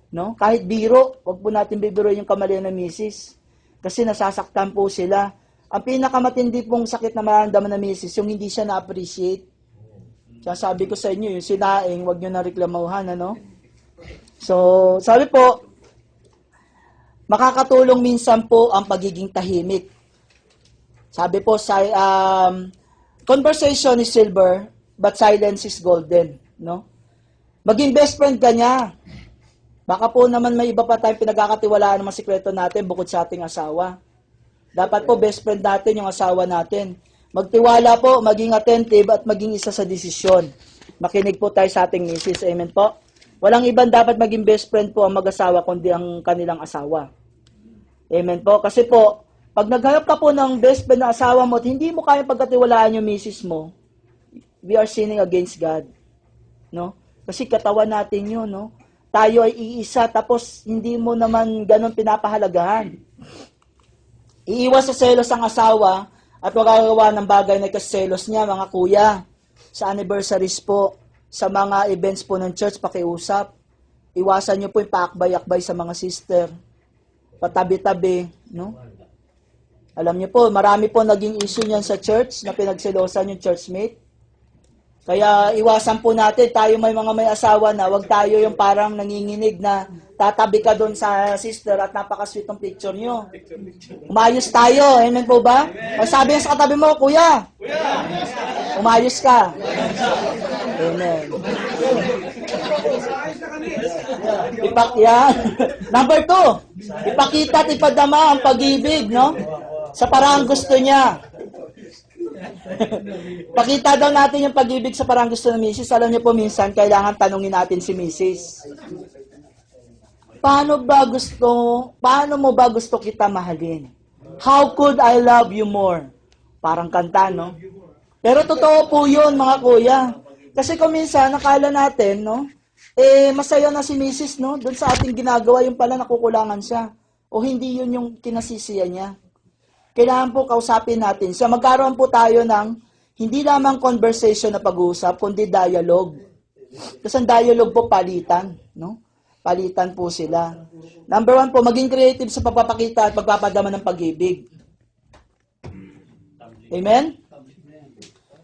No? Kahit biro, huwag po natin bibiro yung kamalian ng misis. Kasi nasasaktan po sila. Ang pinakamatindi pong sakit na maramdaman ng misis, yung hindi siya na-appreciate. Kaya sabi ko sa inyo, yung sinaing, huwag nyo na reklamuhan, ano? So, sabi po, makakatulong minsan po ang pagiging tahimik. Sabi po, conversation is silver, but silence is golden. No? Maging best friend ka niya. Baka po naman may iba pa tayong pinagkakatiwalaan ng mga sikreto natin bukod sa ating asawa. Dapat po best friend natin yung asawa natin. Magtiwala po, maging attentive at maging isa sa desisyon. Makinig po tayo sa ating misis. Amen po. Walang ibang dapat maging best friend po ang mag-asawa kundi ang kanilang asawa. Amen po. Kasi po, pag naghanap ka po ng best friend na asawa mo at hindi mo kaya pagkatiwalaan yung misis mo, we are sinning against God. No? Kasi katawan natin yun, no? Tayo ay iisa, tapos hindi mo naman ganun pinapahalagahan. Iiwas sa selos ang asawa at huwag gagawa ng bagay na kaselos niya, mga kuya. Sa anniversaries po, sa mga events po ng church, pakiusap. Iwasan niyo po yung paakbay-akbay sa mga sister. Patabi-tabi, no? Alam niyo po, marami po naging issue niyan sa church na pinagselosan yung churchmate. Kaya iwasan po natin, tayo may mga may asawa na, wag tayo yung parang nanginginig na tatabi ka doon sa sister at napaka-sweet ng picture nyo. Umayos tayo, amen po ba? O sabi niya sa katabi mo, kuya, umayos ka. Amen. Yan. Number 2, ipakita at ipadama ang pag-ibig, no? Sa parang gusto niya. Pakita daw natin yung pag-ibig sa parang gusto ng misis. Alam niyo po minsan, kailangan tanungin natin si misis. Paano mo ba gusto kita mahalin? How could I love you more? Parang kanta, no? Pero totoo po yun, mga kuya. Kasi kung minsan, nakala natin, no? Masaya na si misis, no? Doon sa ating ginagawa, yung pala nakukulangan siya. O hindi yun yung kinasisiya niya. Kailangan po kausapin natin. Magkaroon po tayo ng hindi lamang conversation na pag-uusap, kundi dialogue. Tapos ang dialogue po, palitan. No? Palitan po sila. Number 1 po, maging creative sa pagpapakita at pagpapadama ng pag-ibig. Amen?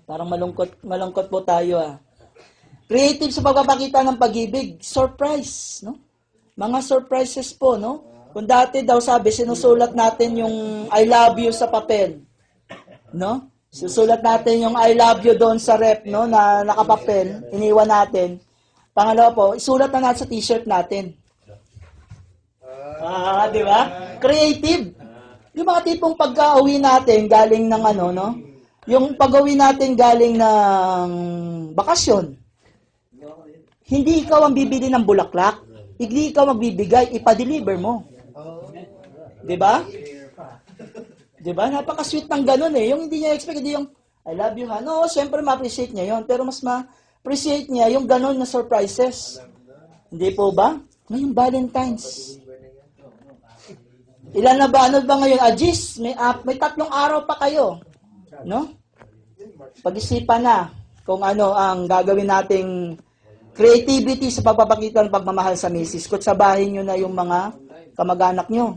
Parang malungkot po tayo Creative sa pagpapakita ng pag-ibig, surprise, no? Mga surprises po, no? Kung dati daw sabi, sinusulat natin yung I love you sa papel, no? Susulat natin yung I love you doon sa rep, no, na nakapapel, iniwan natin. Pangalawa po, isulat na natin sa t-shirt natin. Di ba? Creative. Yung mga tipong pagka-uwi natin galing ng no? Yung pag-uwi natin galing ng bakasyon. Hindi ikaw ang bibili ng bulaklak. Hindi ikaw magbibigay, ipa-deliver mo. 'Di ba? 'Di ba? Napaka-sweet ng ganun Yung hindi niya expect, hindi yung I love you, ha? No, syempre ma-appreciate niya 'yon, pero mas ma-appreciate niya yung ganun na surprises. Hindi po ba? Ngayong Valentine's. Ilan na ba? Ano ba ngayon? Ajis, may 3 araw pa kayo. No? Pag-isipan na kung ano ang gagawin nating creativity sa pagpapakita ng pagmamahal sa misis. Kutsabahin nyo na yung mga kamag-anak nyo.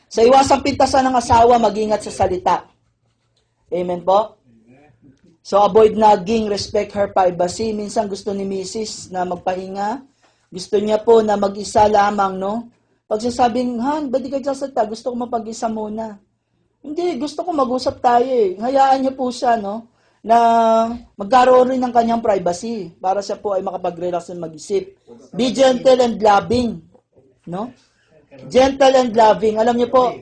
Sa iwasang pintasan ng asawa, mag-ingat sa salita. Amen po? So, avoid nagging, respect her privacy. Minsan gusto ni misis na magpahinga. Gusto niya po na mag-isa lamang, no? Pag sasabing, Han, ba't di ka sasalita? Gusto ko mapag-isa muna. Hindi, gusto ko mag-usap tayo Hayaan niyo po siya, no? Na magkaroon rin ng kanyang privacy para siya po ay makapag-relax at mag-isip. Be gentle and loving. No? Gentle and loving. Alam niyo po,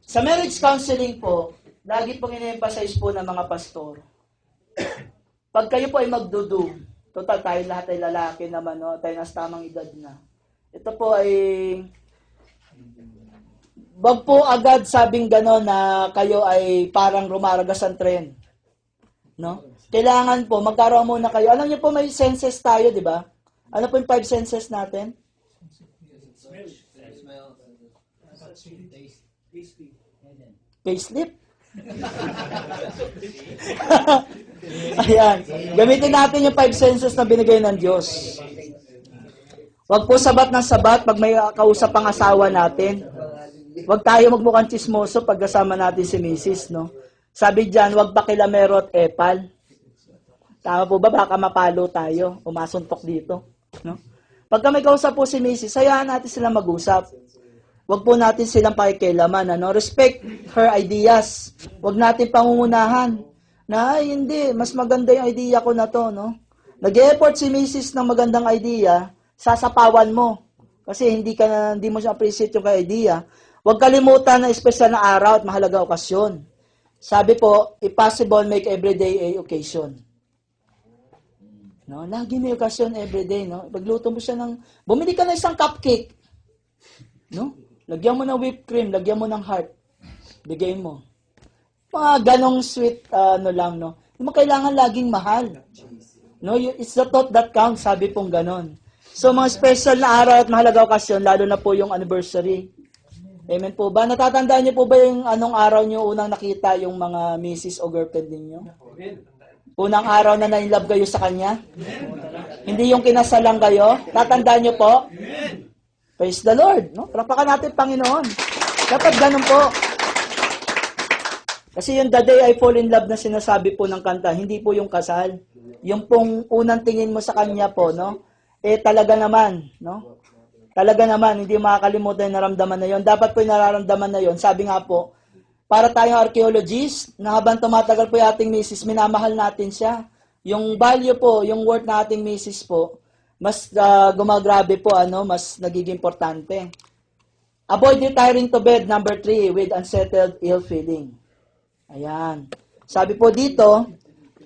sa marriage counseling po, lagi pong ine-emphasize po ng mga pastor, pag kayo po ay magdudu, total tayo lahat ay lalaki naman, no? Tayo nas tamang edad na. Ito po ay wag po agad sabing gano'n na kayo ay parang rumaragas ang tren. No? Kailangan po, magkaroon muna kayo. Alam niyo po, may senses tayo, di ba? Ano po yung 5 senses natin? Payslip? Ayan. Gamitin natin yung 5 senses na binigay ng Diyos. Huwag po sabat ng sabat pag may kausap ang asawa natin. Huwag tayo magmukhang chismoso pag kasama natin si Mrs., no? Sabi diyan, huwag pakilamero at epal. Tama po ba? Baka mapalo tayo. Umasuntok dito. No? Pagka may kausap po si Mrs., hayaan natin silang mag-usap. Huwag po natin silang pakikialaman. Respect her ideas. Huwag natin pangungunahan. Na, ay, hindi. Mas maganda yung idea ko na to. No? Nag-e-effort si Mrs. ng magandang idea, sasapawan mo. Kasi hindi mo siya appreciate yung idea. Huwag kalimutan na espesyal na araw at mahalaga okasyon. Sabi po, if possible, make everyday a occasion. No, lagi may occasion everyday, no? Pagluto mo siya bumili ka ng isang cupcake. No? Lagyan mo ng whipped cream, lagyan mo ng heart. Bigay mo. Mga ganong sweet, lang, no? Hindi mo kailangan laging mahal. No, it's the thought that counts, sabi pong ganon. So, mga special na araw at mahalaga okasyon, lalo na po yung anniversary. Amen po ba? Natatandaan niyo po ba yung anong araw niyo unang nakita yung mga misis o girlfriend ninyo? Unang araw na na-inlove kayo sa kanya? Hindi yung kinasalang kayo? Tatandaan niyo po? Praise the Lord. No? Palakpakan natin, Panginoon. Dapat ganun po. Kasi yung the day I fall in love na sinasabi po ng kanta, hindi po yung kasal. Yung pong unang tingin mo sa kanya po, no? Talaga naman, no? Talaga naman, hindi makakalimutan yung naramdaman na yon. Dapat po yung nararamdaman na yon. Sabi nga po, para tayong archaeologist, na habang tumatagal po yung ating misis, minamahal natin siya. Yung value po, yung worth na ating misis po, mas gumagrabe po, mas nagiging importante. Avoid retiring to bed, number 3, with unsettled ill feeling. Ayan. Sabi po dito,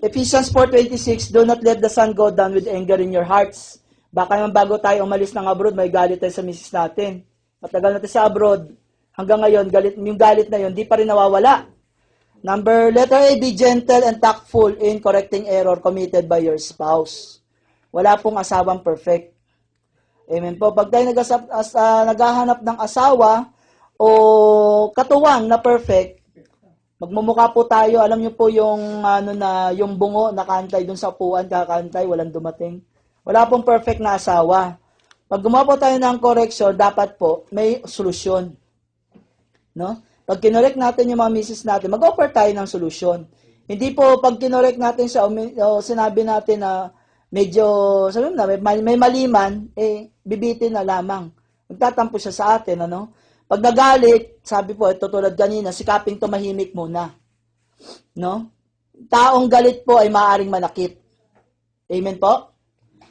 Ephesians 4:26, do not let the sun go down with anger in your hearts. Baka naman bago tayo umalis ng abroad, may galit tayo sa misis natin. Matagal natin sa abroad. Hanggang ngayon, yung galit na yun, di pa rin nawawala. Letter A, be gentle and tactful in correcting error committed by your spouse. Wala pong asawang perfect. Amen po. Pag tayo naghahanap ng asawa o katuwang na perfect, Magmumukha po tayo, alam niyo po yung yung bungo nakantay dun sa upuan, kakantay, walang dumating. Wala pong perfect na asawa. Pag gumawa po tayo ng correction, dapat po may solusyon. No? Pag kinorek natin yung mga misis natin, mag-offer tayo ng solusyon. Hindi po pag kinorek natin siya o sinabi natin na medyo sabi na may maliman, bibitin na lamang. Magtatampo siya sa atin, ano? Pag nagalit, sabi po, ito tulad kanina, sikaping tumahimik muna. No? Taong galit po ay maaaring manakit. Amen po?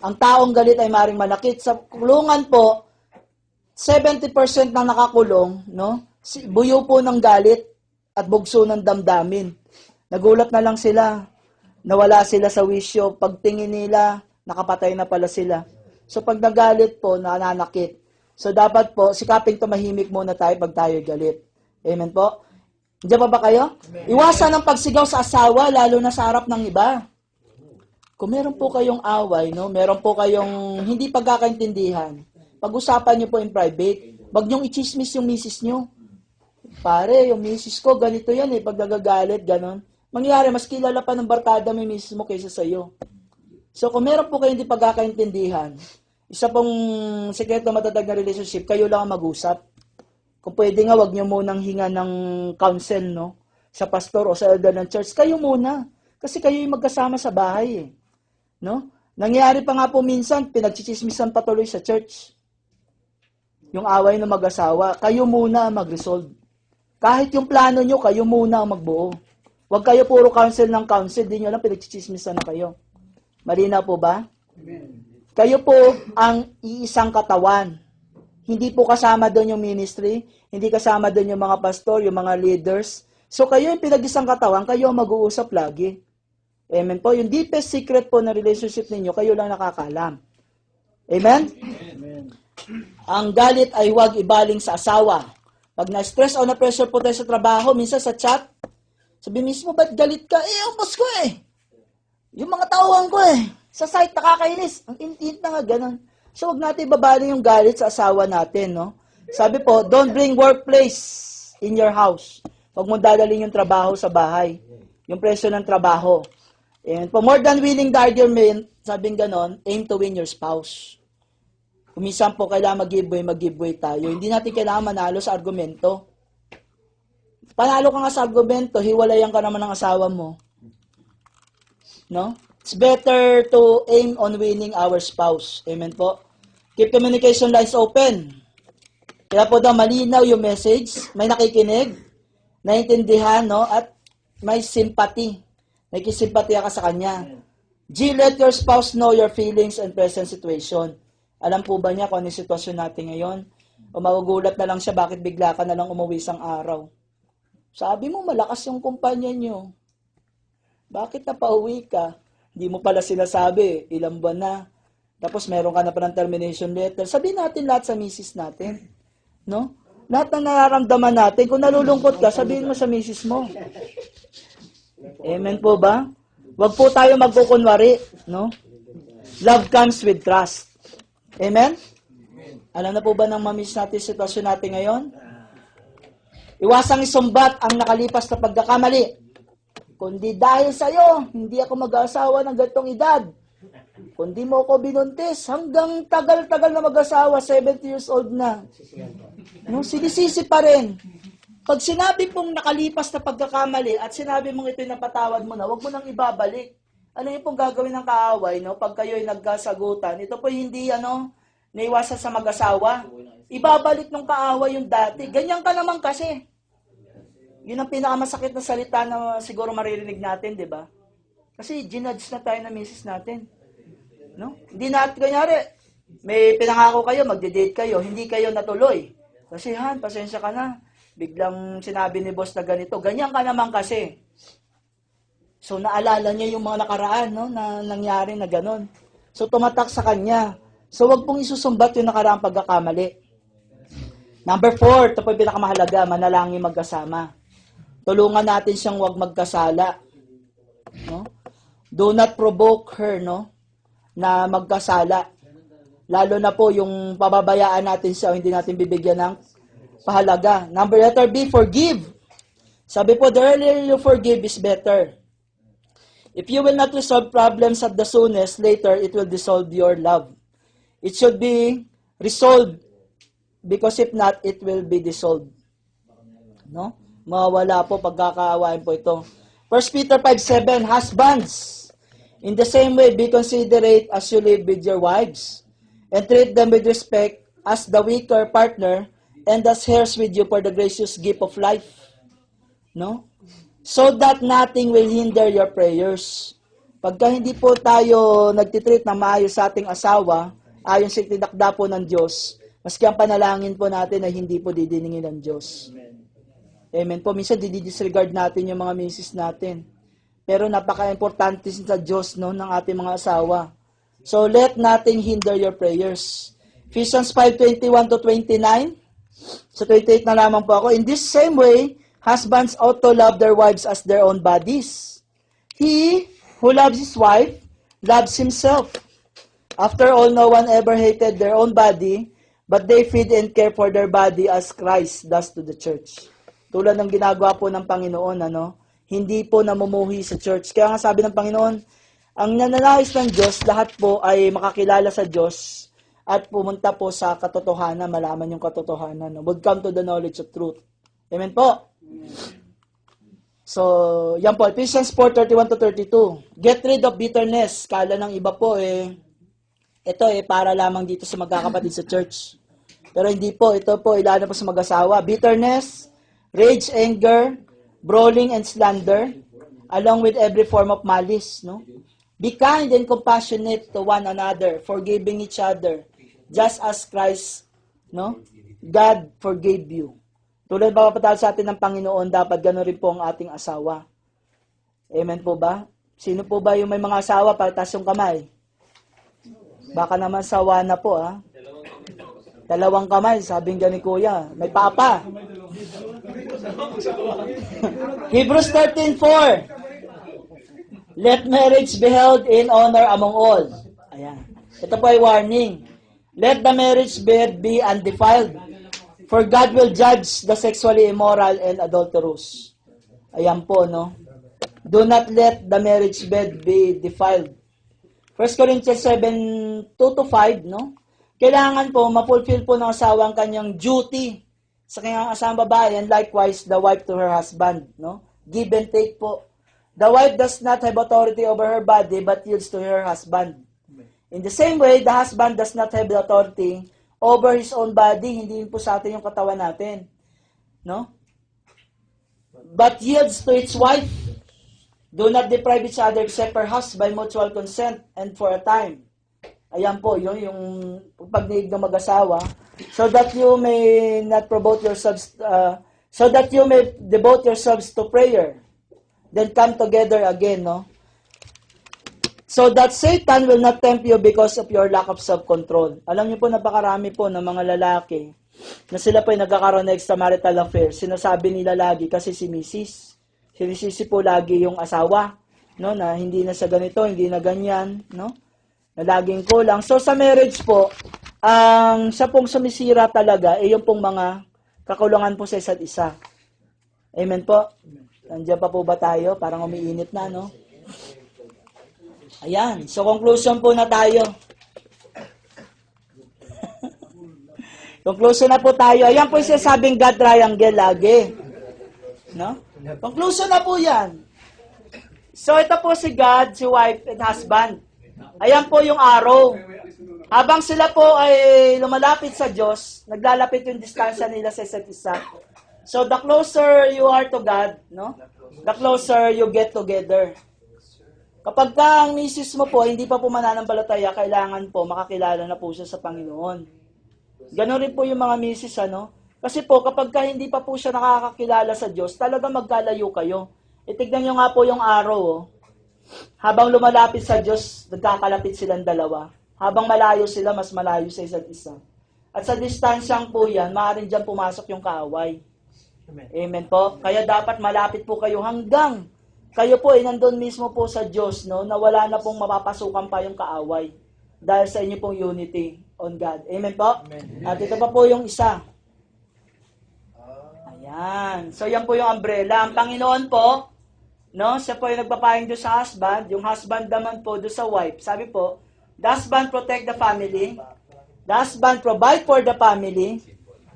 Ang taong galit ay maaaring manakit. Sa kulungan po, 70% ng nakakulong, no? Buyo po ng galit at bugso ng damdamin. Nagulat na lang sila. Nawala sila sa wisyo. Pagtingin nila, nakapatay na pala sila. So pag nagalit po, nananakit. So dapat po, sikaping tumahimik muna tayo pag tayo galit. Amen po? Diyan pa ba kayo? Amen. Iwasan ang pagsigaw sa asawa, lalo na sa harap ng iba. Kung meron po kayong away, no? Meron po kayong hindi pagkakaintindihan, pag-usapan nyo po in private. Huwag nyong i-chismis yung misis nyo. Pare, yung misis ko, ganito yan pag nagagalit, ganon. Mangyari, mas kilala pa ng barkada mo yung misis mo kaysa sa'yo. So kung meron po kayong hindi pagkakaintindihan, isa pong sekreto matatag na relationship, kayo lang ang mag-usap. Kung pwede nga, wag nyo munang hinga ng counsel, no? Sa pastor o sa elder ng church, kayo muna. Kasi kayo yung magkasama sa bahay, no? Nangyari pa nga po minsan, pinagchichismisan patuloy sa church. Yung away ng mag-asawa, kayo muna mag-resolve. Kahit yung plano nyo, kayo muna ang magbuo. Wag kayo puro counsel ng counsel, di nyo lang pinagchichismisan na kayo. Malinaw po ba? Amen. Kayo po ang iisang katawan. Hindi po kasama doon yung ministry, hindi kasama doon yung mga pastor, yung mga leaders. So kayo yung pinag-isang katawan, kayo ang mag-uusap lagi. Amen po. Yung deepest secret po na relationship ninyo, kayo lang nakakalam. Amen? Amen. Ang galit ay huwag ibaling sa asawa. Pag na-stress o na-pressure po tayo sa trabaho, minsan sa chat, sabi mismo, ba't galit ka? Ang boss ko Yung mga tauhan ko Sa site, nakakainis. Ang init na nga, ganun. So, huwag natin babali yung galit sa asawa natin, no? Sabi po, don't bring workplace in your house. Huwag mo dadalhin yung trabaho sa bahay. Yung presyo ng trabaho. And for more than winning the argument, sabing ganon, aim to win your spouse. Kumisan po, kailangan mag-giveaway tayo. Hindi natin kailangan manalo sa argumento. Panalo ka nga sa argumento, hiwalayan ka naman ng asawa mo. No? It's better to aim on winning our spouse. Amen po. Keep communication lines open. Kaya po daw malinaw yung message, may nakikinig, naiintindihan, no? At may sympathy. May kisimpatiya ka sa kanya. G, let your spouse know your feelings and present situation. Alam po ba niya kung ano yung sitwasyon natin ngayon? O magugulat na lang siya, bakit bigla ka na lang umuwi isang araw? Sabi mo, malakas yung kumpanya niyo. Bakit napauwi ka? Hindi mo pala sinasabi, ilang buwan na. Tapos meron ka na pa ng termination letter. Sabihin natin lahat sa misis natin. No? Lahat ng nararamdaman natin. Kung nalulungkot ka, sabihin mo sa misis mo. Amen po ba? Huwag po tayo magkukunwari. No? Love comes with trust. Amen? Alam na po ba ng mamiss natin sitwasyon natin ngayon? Iwasang isumbat ang nakalipas na pagkakamali. Kundi dahil sa'yo, hindi ako mag-asawa ng ganitong edad. Kundi mo ako binuntis, hanggang tagal-tagal na mag-asawa, 70 years old na. No, sinisisi pa rin. Pag sinabi pong nakalipas na pagkakamali at sinabi mong ito'y napatawad mo na, huwag mo nang ibabalik. Ano yung pong gagawin ng kaaway, no? Pag kayo'y nagkasagutan, ito po hindi, naiwasan sa mag-asawa. Ibabalik ng kaaway yung dati. Ganyan ka naman kasi. Yun ang pinakamasakit na salita na siguro maririnig natin, di ba? Kasi ginudge na tayo na misis natin. No? Hindi natin, kunyari, may pinangako kayo, magde-date kayo, hindi kayo natuloy. Kasi, Han, pasensya ka na. Biglang sinabi ni boss na ganito. Ganyan ka naman kasi. So, naalala niya yung mga nakaraan, no? Na nangyari na ganon. So, tumatak sa kanya. So, wag pong isusumbat yung nakaraang pagkakamali. Number 4, ito po yung pinakamahalaga, manalangin magkasama. Tulungan natin siyang wag magkasala. No? Do not provoke her, no? Na magkasala. Lalo na po yung pababayaan natin siya o hindi natin bibigyan ng pahalaga. Letter B, forgive. Sabi po, the earlier you forgive is better. If you will not resolve problems at the soonest, later it will dissolve your love. It should be resolved, because if not, it will be dissolved. No? Mawawala po, pagkakaawain po ito. 1 Peter 5:7, husbands, in the same way, be considerate as you live with your wives, and treat them with respect as the weaker partner, and as heirs with you for the gracious gift of life. No? So that nothing will hinder your prayers. Pagka hindi po tayo nagtitreat na maayos sa ating asawa, ayon sa tinakda po ng Diyos, maski ang panalangin po natin ay hindi po didiningin ng Diyos. Amen po. Minsan didi-disregard natin yung mga misis natin. Pero napaka-importante sa Diyos, no, ng ating mga asawa. So let nothing hinder your prayers. Ephesians 5:21-29. Sa 28 na lamang po ako. In this same way, husbands ought to love their wives as their own bodies. He who loves his wife loves himself. After all, no one ever hated their own body, but they feed and care for their body as Christ does to the church. Tulad ng ginagawa po ng Panginoon, hindi po namumuhi sa church. Kaya nga sabi ng Panginoon, ang nananais ng Diyos, lahat po ay makakilala sa Diyos at pumunta po sa katotohanan, malaman yung katotohanan. Would come to the knowledge of truth. Amen po? So, yan po, Ephesians 4:31-32. Get rid of bitterness. Kala ng iba po ito para lamang dito sa magkakapatid sa church. Pero hindi po, ito po ilana po sa mag-asawa. Bitterness, rage, anger, brawling, and slander, along with every form of malice. No? Be kind and compassionate to one another, forgiving each other, just as Christ, God forgave you. Tulad ba papatal sa atin ng Panginoon, dapat gano'n rin po ang ating asawa. Amen po ba? Sino po ba yung may mga asawa? Pagtas yung kamay. Baka naman sawa na po, ha? Dalawang kamay, sabing gani kuya. May papa. Hebrews 13:4. Let marriage be held in honor among all. Ayan. Ito po ay warning. Let the marriage bed be undefiled, for God will judge the sexually immoral and adulterous. Ayan po, no? Do not let the marriage bed be defiled. 1 Corinthians 7:2-5, no? Kailangan po, mapulfill po ng asawa ang kanyang duty sa kanyang asawang babae, and likewise, the wife to her husband, no? Give and take po. The wife does not have authority over her body, but yields to her husband. In the same way, the husband does not have the authority over his own body. Hindi po sa atin yung katawan natin, no? But yields to its wife. Do not deprive each other except perhaps by mutual consent and for a time. Ayan po, yung pagniig ng mag-asawa. So that you may not promote yourselves, so that you may devote yourselves to prayer. Then come together again, no? So that Satan will not tempt you because of your lack of self-control. Alam niyo po, napakarami po ng mga lalaki na sila po ay nagkakaroon ng extramarital affair. Sinasabi nila lagi kasi si Mrs. Sinisisi po lagi yung asawa, no, na hindi na sa ganito, hindi na ganyan, no, na laging kulang. So sa marriage po, ang siya pong sumisira talaga ay yung pong mga kakulangan po sa isa't isa. Amen po? Nandiyan pa po ba tayo? Parang umiinit na, no? Ayan. So conclusion po na tayo. Conclusion na po tayo. Ayan po yung sinasabing God triangle lagi. No? Conclusion na po yan. So, ito po si God, si wife, and husband. Ayan po yung arrow. Habang sila po ay lumalapit sa Diyos, naglalapit yung distansya nila sa isa't isa. So, the closer you are to God, no? The closer you get together. Kapag ka ang misis mo po, hindi pa po mananampalataya, kailangan po makakilala na po siya sa Panginoon. Ganon rin po yung mga misis, Kasi po, kapag ka hindi pa po siya nakakakilala sa Diyos, talaga magkalayo kayo. Itignan nyo nga po yung araw, Habang lumalapit sa Diyos, nagkakalapit silang dalawa. Habang malayo sila, mas malayo sa isa't isa. At sa distansyang po yan, maaaring dyan pumasok yung kaaway. Amen po? Kaya dapat malapit po kayo hanggang kayo po ay nandun mismo po sa Diyos, no, na wala na pong mapapasukan pa yung kaaway. Dahil sa inyo pong unity on God. Amen po? Amen. At ito pa po yung isa. Ayan. Yan. So, yan po yung umbrella. Ang Panginoon po, no, siya po yung nagpapahing doon sa husband. Yung husband naman po doon sa wife. Sabi po, the husband protect the family. The husband provide for the family.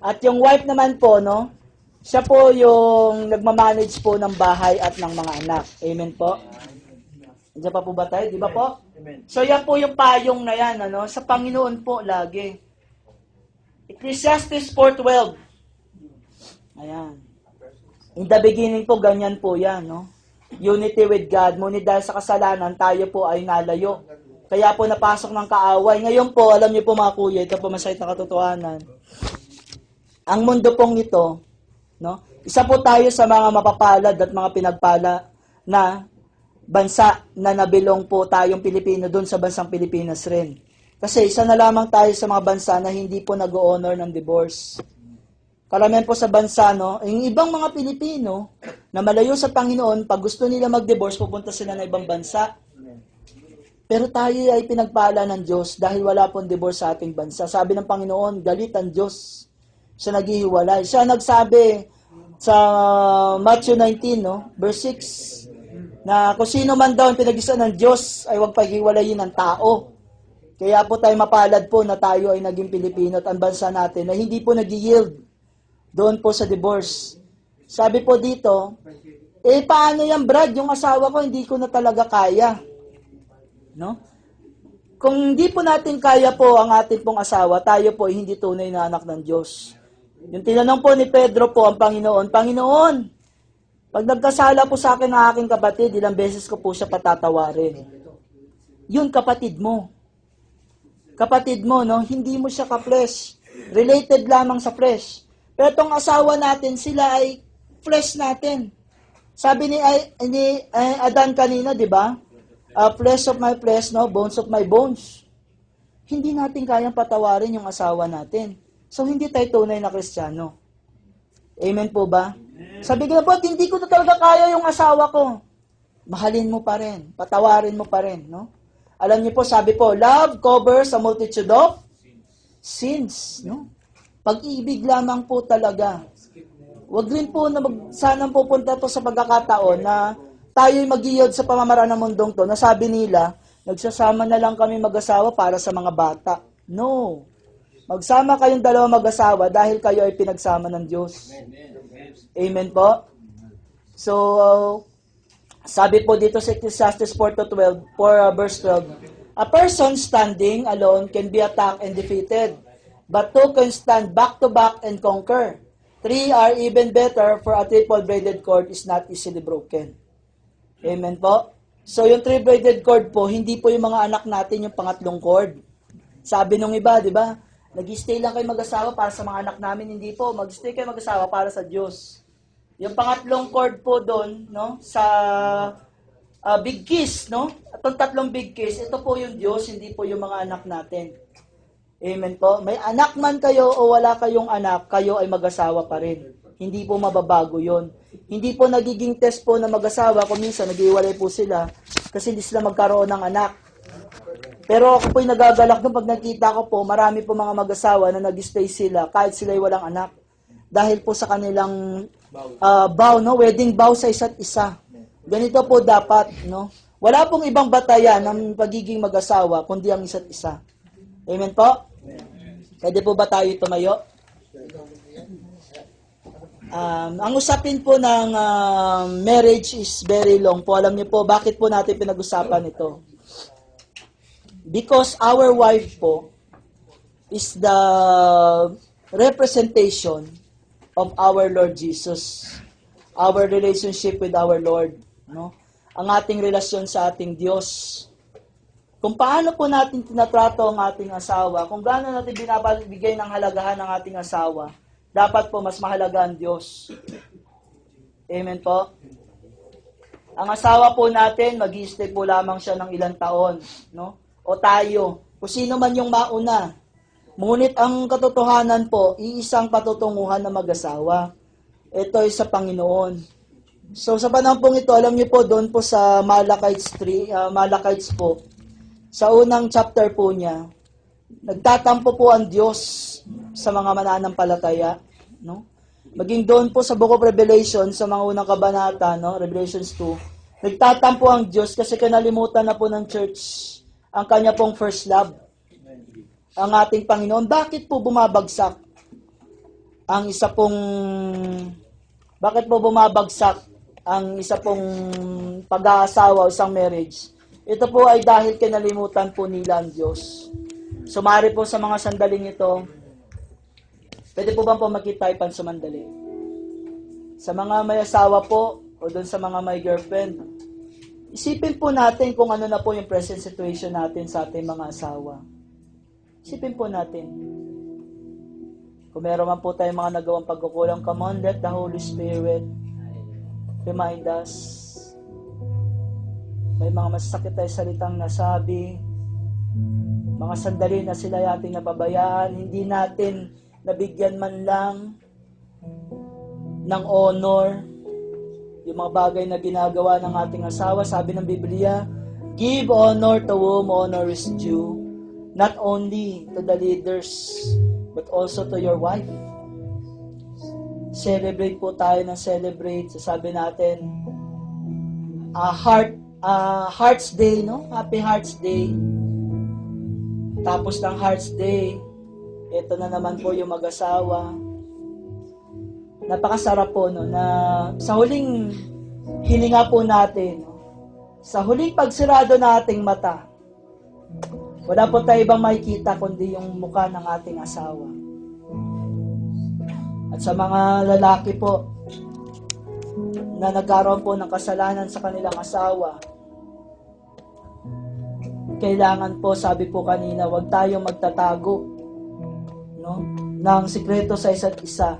At yung wife naman po, no, siya po yung nagmamanage po ng bahay at ng mga anak. Amen po. Diyan pa po ba tayo? Di ba po? So, yan po yung payong na yan, ano, sa Panginoon po lagi. Ecclesiastes 4:12. Ayan. In the beginning po, ganyan po yan, no? Unity with God. Ngunit dahil sa kasalanan, tayo po ay nalayo. Kaya po napasok ng kaaway. Ngayon po, alam niyo po mga kuya, ito po masayit na katotohanan. Ang mundo pong ito, no? Isa po tayo sa mga mapapalad at mga pinagpala na bansa na nabilong po tayong Pilipino doon sa bansang Pilipinas rin. Kasi isa na lamang tayo sa mga bansa na hindi po nag-honor ng divorce. Karamihan po sa bansa, no, yung ibang mga Pilipino na malayo sa Panginoon, pag gusto nila mag-divorce, pupunta sila na ibang bansa. Pero tayo ay pinagpala ng Diyos dahil wala pong divorce sa ating bansa. Sabi ng Panginoon, galit ang Diyos. Siya naghihiwalay. Siya nagsabi sa Matthew 19, no, verse 6, na kung sino man daw ang pinag-isa ng Diyos ay huwag paghiwalayin ng tao. Kaya po tayo mapalad po na tayo ay naging Pilipino at ang bansa natin na hindi po nag-yield doon po sa divorce. Sabi po dito, paano yan Brad? Yung asawa ko hindi ko na talaga kaya. No? Kung hindi po natin kaya po ang ating pong asawa, tayo po ay hindi tunay na anak ng Diyos. Yung tinanong po ni Pedro po ang Panginoon, Panginoon, pag nagkasala po sa akin ang aking kapatid, ilang beses ko po siya patatawarin. Yun kapatid mo. Kapatid mo, no? Hindi mo siya ka-flesh. Related lamang sa flesh. Pero itong asawa natin, sila ay flesh natin. Sabi ni Adan kanina, di ba? Flesh of my flesh, no? Bones of my bones. Hindi natin kayang patawarin yung asawa natin. So, hindi tayo tunay na Kristiyano. Amen po ba? Sabi ko na po, hindi ko na talaga kaya yung asawa ko. Mahalin mo pa rin. Patawarin mo pa rin, no? Alam niyo po, sabi po, love covers a multitude of sins, no? Pag-ibig lamang po talaga. Huwag rin po na sanang pupunta to sa pagkakataon na tayo'y mag-iyod sa pamamaraan ng mundong to, na sabi nila, nagsasama na lang kami mag-asawa para sa mga bata. No. Magsama kayong dalawa mag-asawa dahil kayo ay pinagsama ng Diyos. Amen po? So, sabi po dito sa Ecclesiastes 4:12, verse 12, a person standing alone can be attacked and defeated, but two can stand back to back and conquer. Three are even better, for a triple-braided cord is not easily broken. Amen po? So, yung three-braided cord po, hindi po yung mga anak natin yung pangatlong cord. Sabi nung iba, di ba? Nag-stay lang kayo mag-asawa para sa mga anak namin. Hindi po, mag-stay kayo mag-asawa para sa Diyos. Yung pangatlong cord po doon, no, sa big kiss, no? At yung tatlong big kiss, ito po yung Diyos, hindi po yung mga anak natin. Amen po. May anak man kayo o wala kayong anak, kayo ay mag-asawa pa rin. Hindi po mababago yon. Hindi po nagiging test po na mag-asawa kung minsan nag-iwalay po sila kasi hindi sila magkaroon ng anak. Pero ako po'y nagagalak doon pag nakita ko po, marami po mga mag-asawa na nag-stay sila kahit sila'y walang anak. Dahil po sa kanilang vow, no? Wedding vow sa isa't isa. Ganito po dapat, no? Wala pong ibang batayan ng pagiging mag-asawa kundi ang isa't isa. Amen po? Pwede po ba tayo tumayo? Ang usapin po ng marriage is very long po. Alam niyo po, bakit po natin pinag-usapan ito? Because our wife po is the representation of our Lord Jesus. Our relationship with our Lord. No? Ang ating relasyon sa ating Diyos. Kung paano po natin tinatrato ang ating asawa, kung gaano natin binabigay ng halagahan ng ating asawa, dapat po mas mahalaga ang Diyos. Amen po? Ang asawa po natin, mag-i-stay po lamang siya ng ilang taon. No? O tayo, kung sino man yung mauna. Ngunit ang katotohanan po, iisang patutunguhan na mag-asawa. Ito ay sa Panginoon. So sa panahon pong ito, alam niyo po, doon po sa Malachites po, sa unang chapter po niya, nagtatampo po ang Diyos sa mga mananampalataya, no? Maging doon po sa Book of Revelation, sa mga unang kabanata, no? Revelations 2, nagtatampo ang Diyos kasi kinalimutan na po ng church ang kanya pong first love, ang ating Panginoon. Bakit po bumabagsak ang isa pong pag-aasawa o isang marriage? Ito po ay dahil kinalimutan po nila ang Diyos. Sumari po sa mga sandaling ito, pwede po bang makita tayo sumandali? Sa mga may asawa po, o doon sa mga may girlfriend, isipin po natin kung ano na po yung present situation natin sa ating mga asawa. Isipin po natin. Kung meron man po tayong mga nagawang pagkukulang, come on, let the Holy Spirit remind us. May mga masasakit tayo salitang nasabi, mga sandali na sila ating napabayaan, hindi natin nabigyan man lang ng honor yung mga bagay na ginagawa ng ating asawa. Sabi ng Biblia, give honor to whom honor is due, not only to the leaders, but also to your wife. Celebrate po tayo ng celebrate. Sasabi natin, Hearts Day, no? Happy Hearts Day. Tapos ng Hearts Day, ito na naman po yung mag-asawa. Napakasarap po, no, na sa huling hininga po natin, no, sa huling pagsirado na ating mata, wala po tayo ibang makikita kundi yung mukha ng ating asawa. At sa mga lalaki po na nagkaroon po ng kasalanan sa kanilang asawa, kailangan po, sabi po kanina, huwag tayong magtatago, no, ng sikreto sa isa't isa.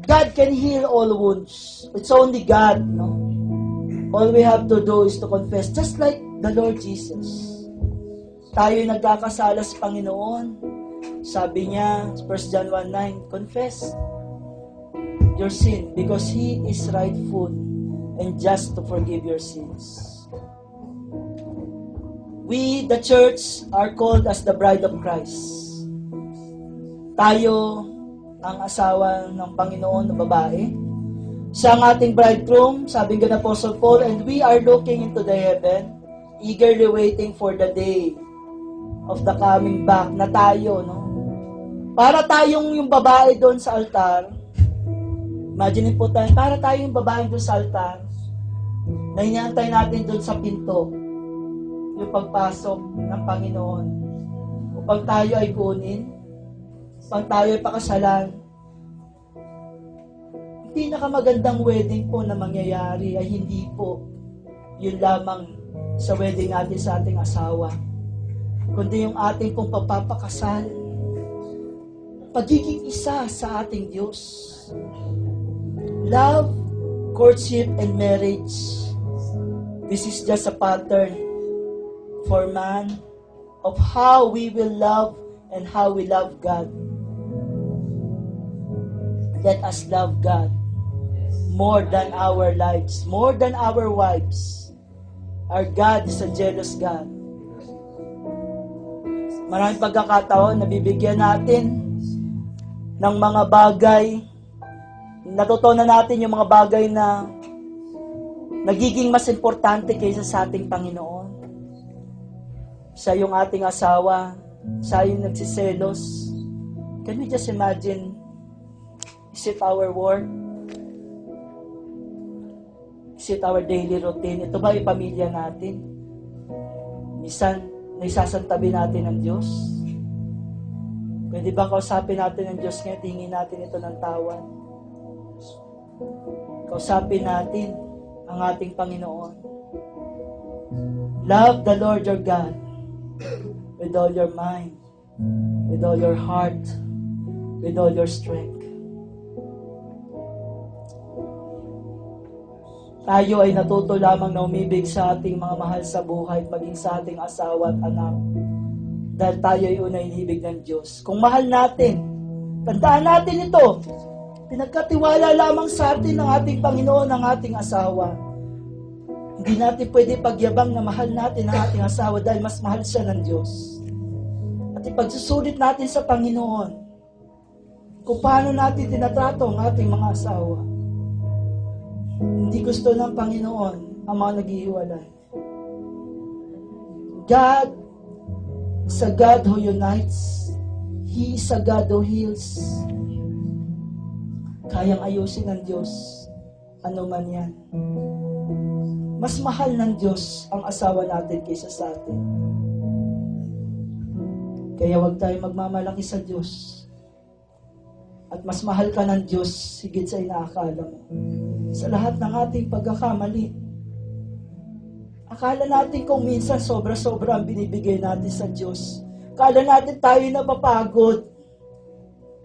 God can heal all wounds. It's only God, no? All we have to do is to confess, just like the Lord Jesus. Tayo nagkakasala sa Panginoon. Sabi niya, 1 John 1:9, confess your sin because He is rightful and just to forgive your sins. We, the church, are called as the bride of Christ. Tayo ang asawa ng Panginoon na babae. Siya ang ating bridegroom, sabi ng Apostle Paul, and we are looking into the heaven, eagerly waiting for the day of the coming back na tayo, no? Para tayong yung babae doon sa altar. Imagine po tayo, para tayong yung babae doon sa altar, na hinihintay natin doon sa pinto yung pagpasok ng Panginoon upang tayo ay kunin, upang tayo ay pakasalan. Ang pinakamagandang wedding po na mangyayari ay hindi po yun lamang sa wedding natin sa ating asawa, kundi yung ating pong pagpapakasal, pagiging isa sa ating Diyos. Love, courtship, and marriage. This is just a pattern for man of how we will love and how we love God. Let us love God more than our lives, more than our wives. Our God is a jealous God. Maraming pagkakataon, nabibigyan natin ng mga bagay, natutunan natin yung mga bagay na nagiging mas importante kaysa sa ating Panginoon. Siya yung ating asawa, siya yung nagsiselos. Can we just imagine, is it our work? Is it our daily routine? Ito ba yung pamilya natin? Minsan, naisasantabi natin ng Diyos. Pwede ba kausapin natin ng Diyos ngayon? Tingin natin ito ng tawan. Kausapin natin ang ating Panginoon. Love the Lord your God with all your mind, with all your heart, with all your strength. Tayo ay natuto lamang na umibig sa ating mga mahal sa buhay, maging sa ating asawa at anak. Dahil tayo ay unay inibig ng Diyos. Kung mahal natin, tandaan natin ito, pinagkatiwala lamang sa atin ng ating Panginoon ang ating asawa. Hindi natin pwede pagyabang na mahal natin ang ating asawa dahil mas mahal siya ng Diyos. At ipagsusulit natin sa Panginoon, kung paano natin tinatrato ang ating mga asawa. Hindi gusto ng Panginoon ang mga naghihiwalay. God is a God who unites. He is a God who heals. Kayang ayusin ng Diyos ano man yan. Mas mahal ng Diyos ang asawa natin kaysa sa atin. Kaya huwag tayo magmamalaki sa Diyos. At mas mahal ka ng Diyos higit sa inaakala mo. Sa lahat ng ating pagkakamali, akala natin kung minsan sobra-sobra ang binibigay natin sa Diyos. Akala natin tayo napapagod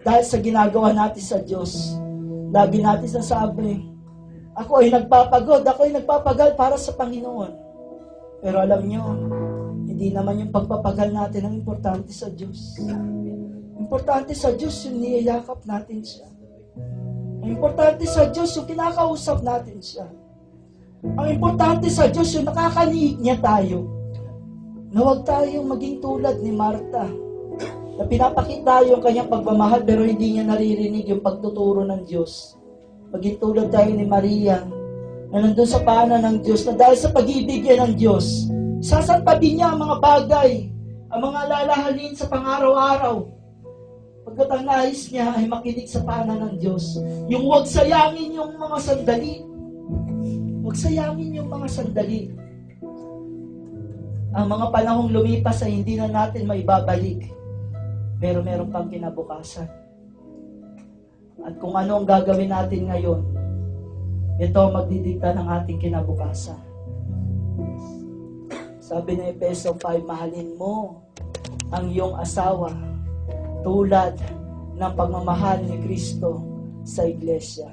dahil sa ginagawa natin sa Diyos. Lagi natin sasabi, ako ay nagpapagal para sa Panginoon. Pero alam nyo, hindi naman yung pagpapagal natin ang importante sa Diyos. Importante sa Diyos yung niyayakap natin siya. Ang importante sa Diyos yung kinakausap natin siya. Ang importante sa Diyos yung nakakaniig niya tayo. Na huwag tayong maging tulad ni Marta, na pinapakita yung kanyang pagmamahal pero hindi niya naririnig yung pagtuturo ng Diyos. Maging tulad tayo ni Maria, na nandun sa paanan ng Diyos, na dahil sa pag-ibig niya ng Diyos, sasantabi niya ang mga bagay, ang mga lalahalin sa pang-araw-araw. Pagkat ang nais niya ay makinig sa paanan ng Diyos. Yung huwag sayangin yung mga sandali. Huwag sayangin yung mga sandali. Ang mga panahong lumipas ay hindi na natin maibabalik. Pero meron pang kinabukasan. At kung ano ang gagawin natin ngayon, ito ang magdidikta ng ating kinabukasan. Sabi ng Efeso 5, mahalin mo ang iyong asawa tulad ng pagmamahal ni Kristo sa iglesia.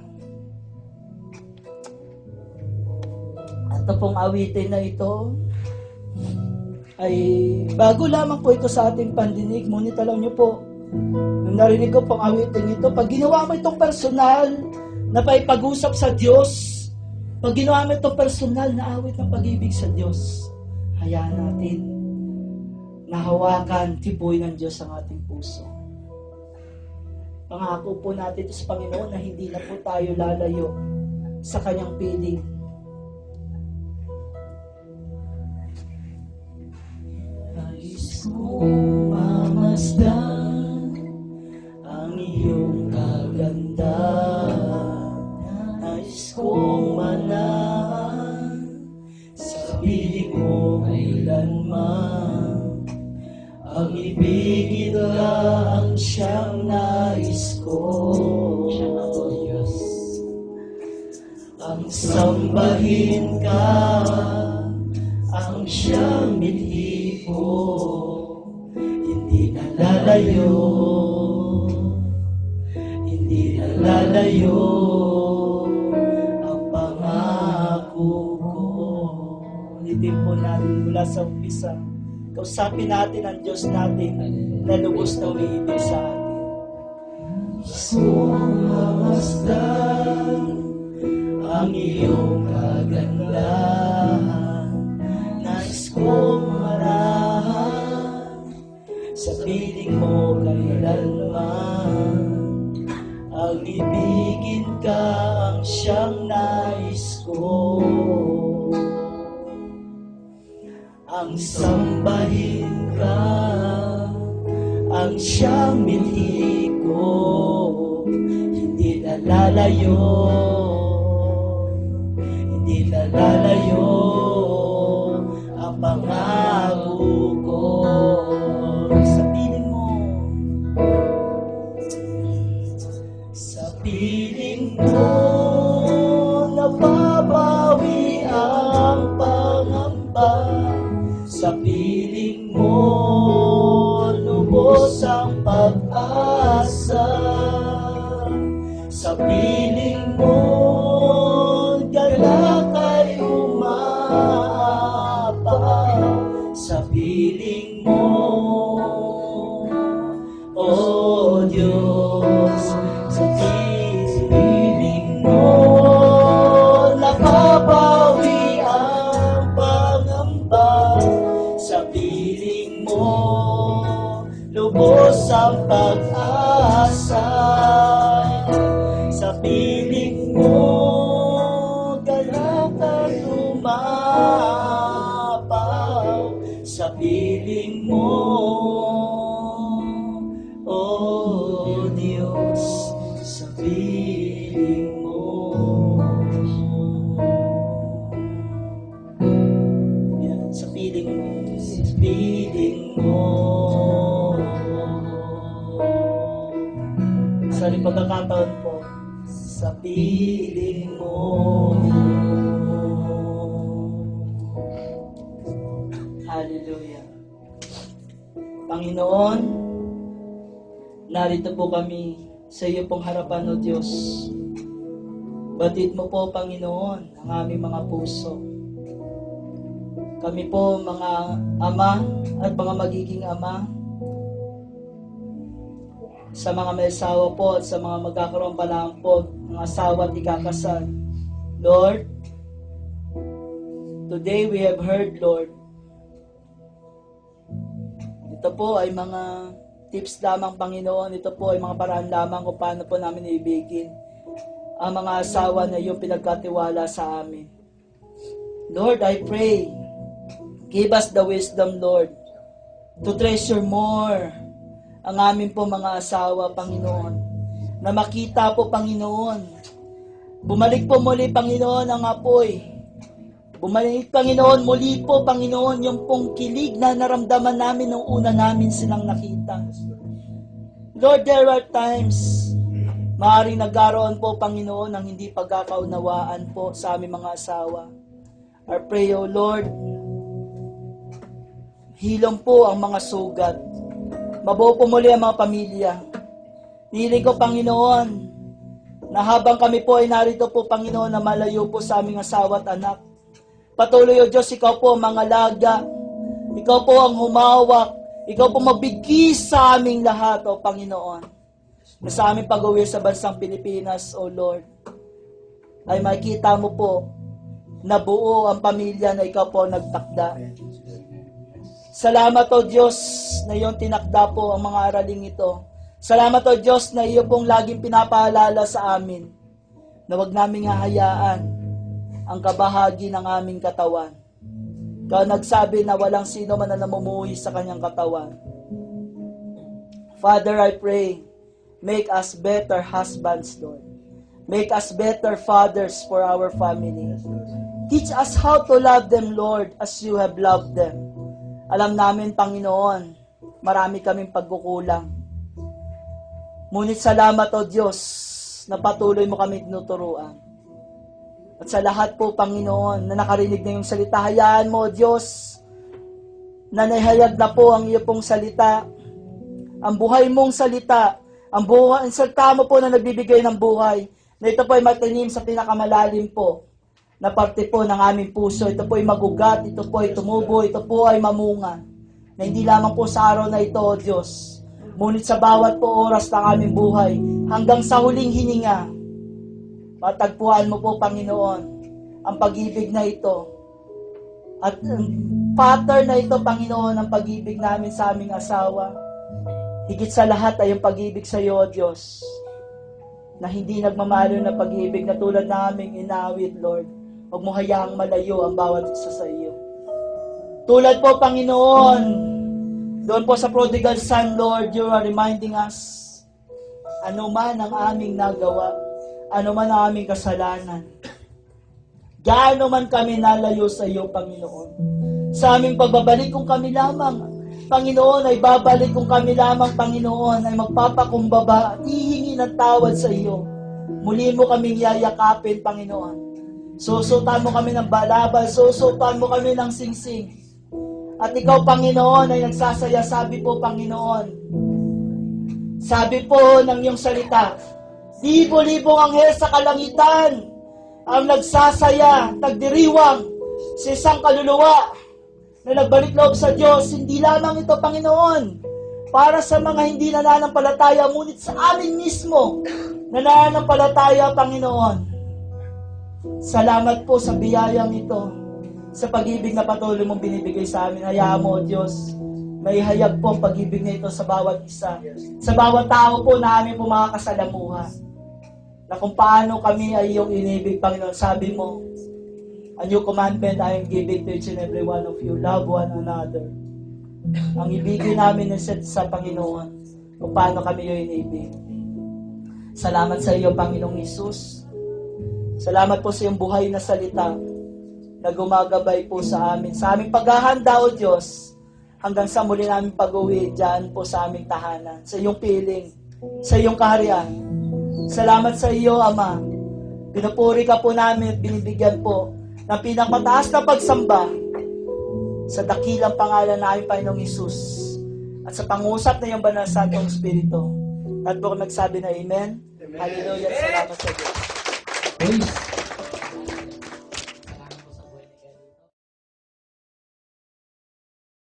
At ito pong awitin na ito ay bago lamang po ito sa ating pandinig. Ngunit alam niyo po, nung narinig ko pong awitin ito, pag ginawa mo itong personal na paipag-usap sa Diyos, pag ginawa mo itong personal na awit ng pag-ibig sa Diyos, hayaan natin nahawakan, tipuin ng Diyos ang ating puso. Pangako po natin ito sa Panginoon na hindi na po tayo lalayo sa Kanyang piling. Nais kong mamasdan ang iyong kagandahan. Nais kong manahan sa piling mo kailanman. Ang ibigin ka ang siyang nais ko. Ang sambahin ka ang siyang binhi ko. Hindi na lalayo, hindi na lalayo ang pangako ko. Ulitin po natin mula sa umpisa. Kausapin natin ang Diyos natin na lubos na umiibig sa atin. Gusto mamasdan ang iyong kagandahan. Nais kong marahan sa piling mo kailanman. Ang ibigin ka ang siyang nais ko. Ang sambahin ka ang siyang binhi ko. Hindi na lalayo, hindi na lalayo ang pangako ko. Sa piling mo, sa piling mo nababawi ang pangamba. Sa piling mo lubos ang pag-asa. Sa piling mo galak ay umaapaw. Sa piling mo, oh Diyos, sa piling mo napapawi ang pangamba. Sa piling mo lubos ang pag-asa. piling mo. Yan, sa piling mo. Sa piling mo. Sa pagkakataon po, sa piling mo. Hallelujah. Panginoon, narito po kami sa iyo pong harapan, O Diyos. Batid mo po, Panginoon, ang aming mga puso. Kami po, mga ama at mga magiging ama, sa mga may asawa po at sa mga magkakaroon pa lang po ng asawa at ikakasal. Lord, today we have heard, Lord, ito po ay mga tips lamang, Panginoon. Ito po ay mga paraan lamang kung paano po namin ibigin ang mga asawa na iyong pinagkatiwala sa amin. Lord, I pray, give us the wisdom, Lord, to treasure more ang amin po mga asawa, Panginoon, na makita po, Panginoon. Bumalik po muli, Panginoon, ang apoy. Bumalik, Panginoon, muli po, Panginoon, yung pong kilig na naramdaman namin nung una namin silang nakita. Lord, there are times, maaaring nagkaroon po, Panginoon, ng hindi pagkakaunawaan po sa aming mga asawa. I pray, O Lord, hilom po ang mga sugat. Mabuo po muli ang mga pamilya. Nihiling ko, Panginoon, na habang kami po ay narito po, Panginoon, na malayo po sa aming asawa at anak. Patuloy, O Diyos, ikaw po ang mangalaga. Ikaw po ang humawak. Ikaw po magbigay sa aming lahat, O Panginoon. Na sa aming pag-uwi sa bansang Pilipinas, O Lord, ay makita mo po na buo ang pamilya na ikaw po nagtakda. Salamat, O Diyos, na iyong tinakda po ang mga araling ito. Salamat, O Diyos, na iyo pong laging pinapaalala sa amin na huwag naming hahayaan ang kabahagi ng aming katawan. Ikaw nagsabi na walang sino man na namumuhi sa kanyang katawan. Father, I pray, make us better husbands, Lord. Make us better fathers for our family. Teach us how to love them, Lord, as you have loved them. Alam namin, Panginoon, marami kaming pagkukulang. Ngunit salamat, O Diyos, na patuloy mo kami tinuturuan. At sa lahat po, Panginoon, na nakarinig na yung salita, hayaan mo, O Diyos, na nahayag na po ang iyo pong salita, ang buhay mong salita, ang salita mo po na nagbibigay ng buhay, na ito po ay matanim sa pinakamalalim po, na parte po ng aming puso. Ito po ay magugat, ito po ay tumubo, ito po ay mamunga. Na hindi lamang po sa araw na ito, O Diyos, ngunit sa bawat po oras ng aming buhay, hanggang sa huling hininga, matagpuan mo po, Panginoon, ang pag-ibig na ito. At ang pattern na ito, Panginoon, ang pag-ibig namin sa aming asawa. Higit sa lahat ay yung pag-ibig sa iyo, O Diyos, na hindi nagmamalo na pag-ibig na tulad naming inawit, Lord. Huwag mo hayaang malayo ang bawat isa sa iyo. Tulad po, Panginoon, doon po sa prodigal son, Lord, you are reminding us, ano man ang aming nagawa, ano man ang aming kasalanan, gaano man kami nalayo sa iyo, Panginoon. Sa aming pagbabalik kung kami lamang, Panginoon, ay babalik kung kami lamang, Panginoon, ay magpapakumbaba at hihingi ng tawad sa iyo. Muli mo kaming yayakapin, Panginoon. Susutan mo kami ng balabal, susutan mo kami ng singsing. At ikaw, Panginoon, ay nagsasaya. Sabi po, Panginoon, sabi po ng iyong salita, libo-libong anghel sa kalangitan ang nagsasaya, nagdiriwang sa isang kaluluwa na nagbalik loob sa Diyos. Hindi lamang ito, Panginoon, para sa mga hindi nananampalataya, ngunit sa amin mismo nananampalataya, Panginoon. Salamat po sa biyayang ito, sa pag-ibig na patuloy mong binibigay sa amin. Hayaan mo, O Diyos, may hayag po ang pag-ibig na ito sa bawat isa, sa bawat tao po na aming po makakasalamuha, na kung paano kami ay iyong inibig, Panginoon. Sabi mo, a new commandment I am giving to each and every one of you, love one another. Ang ibigin namin sa Panginoon, kung paano kami yung inibig. Salamat sa iyo, Panginoong Hesus. Salamat po sa iyong buhay na salita na gumagabay po sa amin. Sa aming paghahanda, O Diyos, hanggang sa muli namin pag-uwi dyan po sa aming tahanan. Sa iyong piling, sa iyong kaharian. Salamat sa iyo, Ama. Pinupuri ka po namin at binibigyan po ng pinakamataas na pagsamba sa dakilang pangalan na aming Panginoong Hesus at sa pangusap na iyong banal sa Santong Espiritu. At po nagsabi na Amen. Hallelujah. Salamat sa Diyos. Praise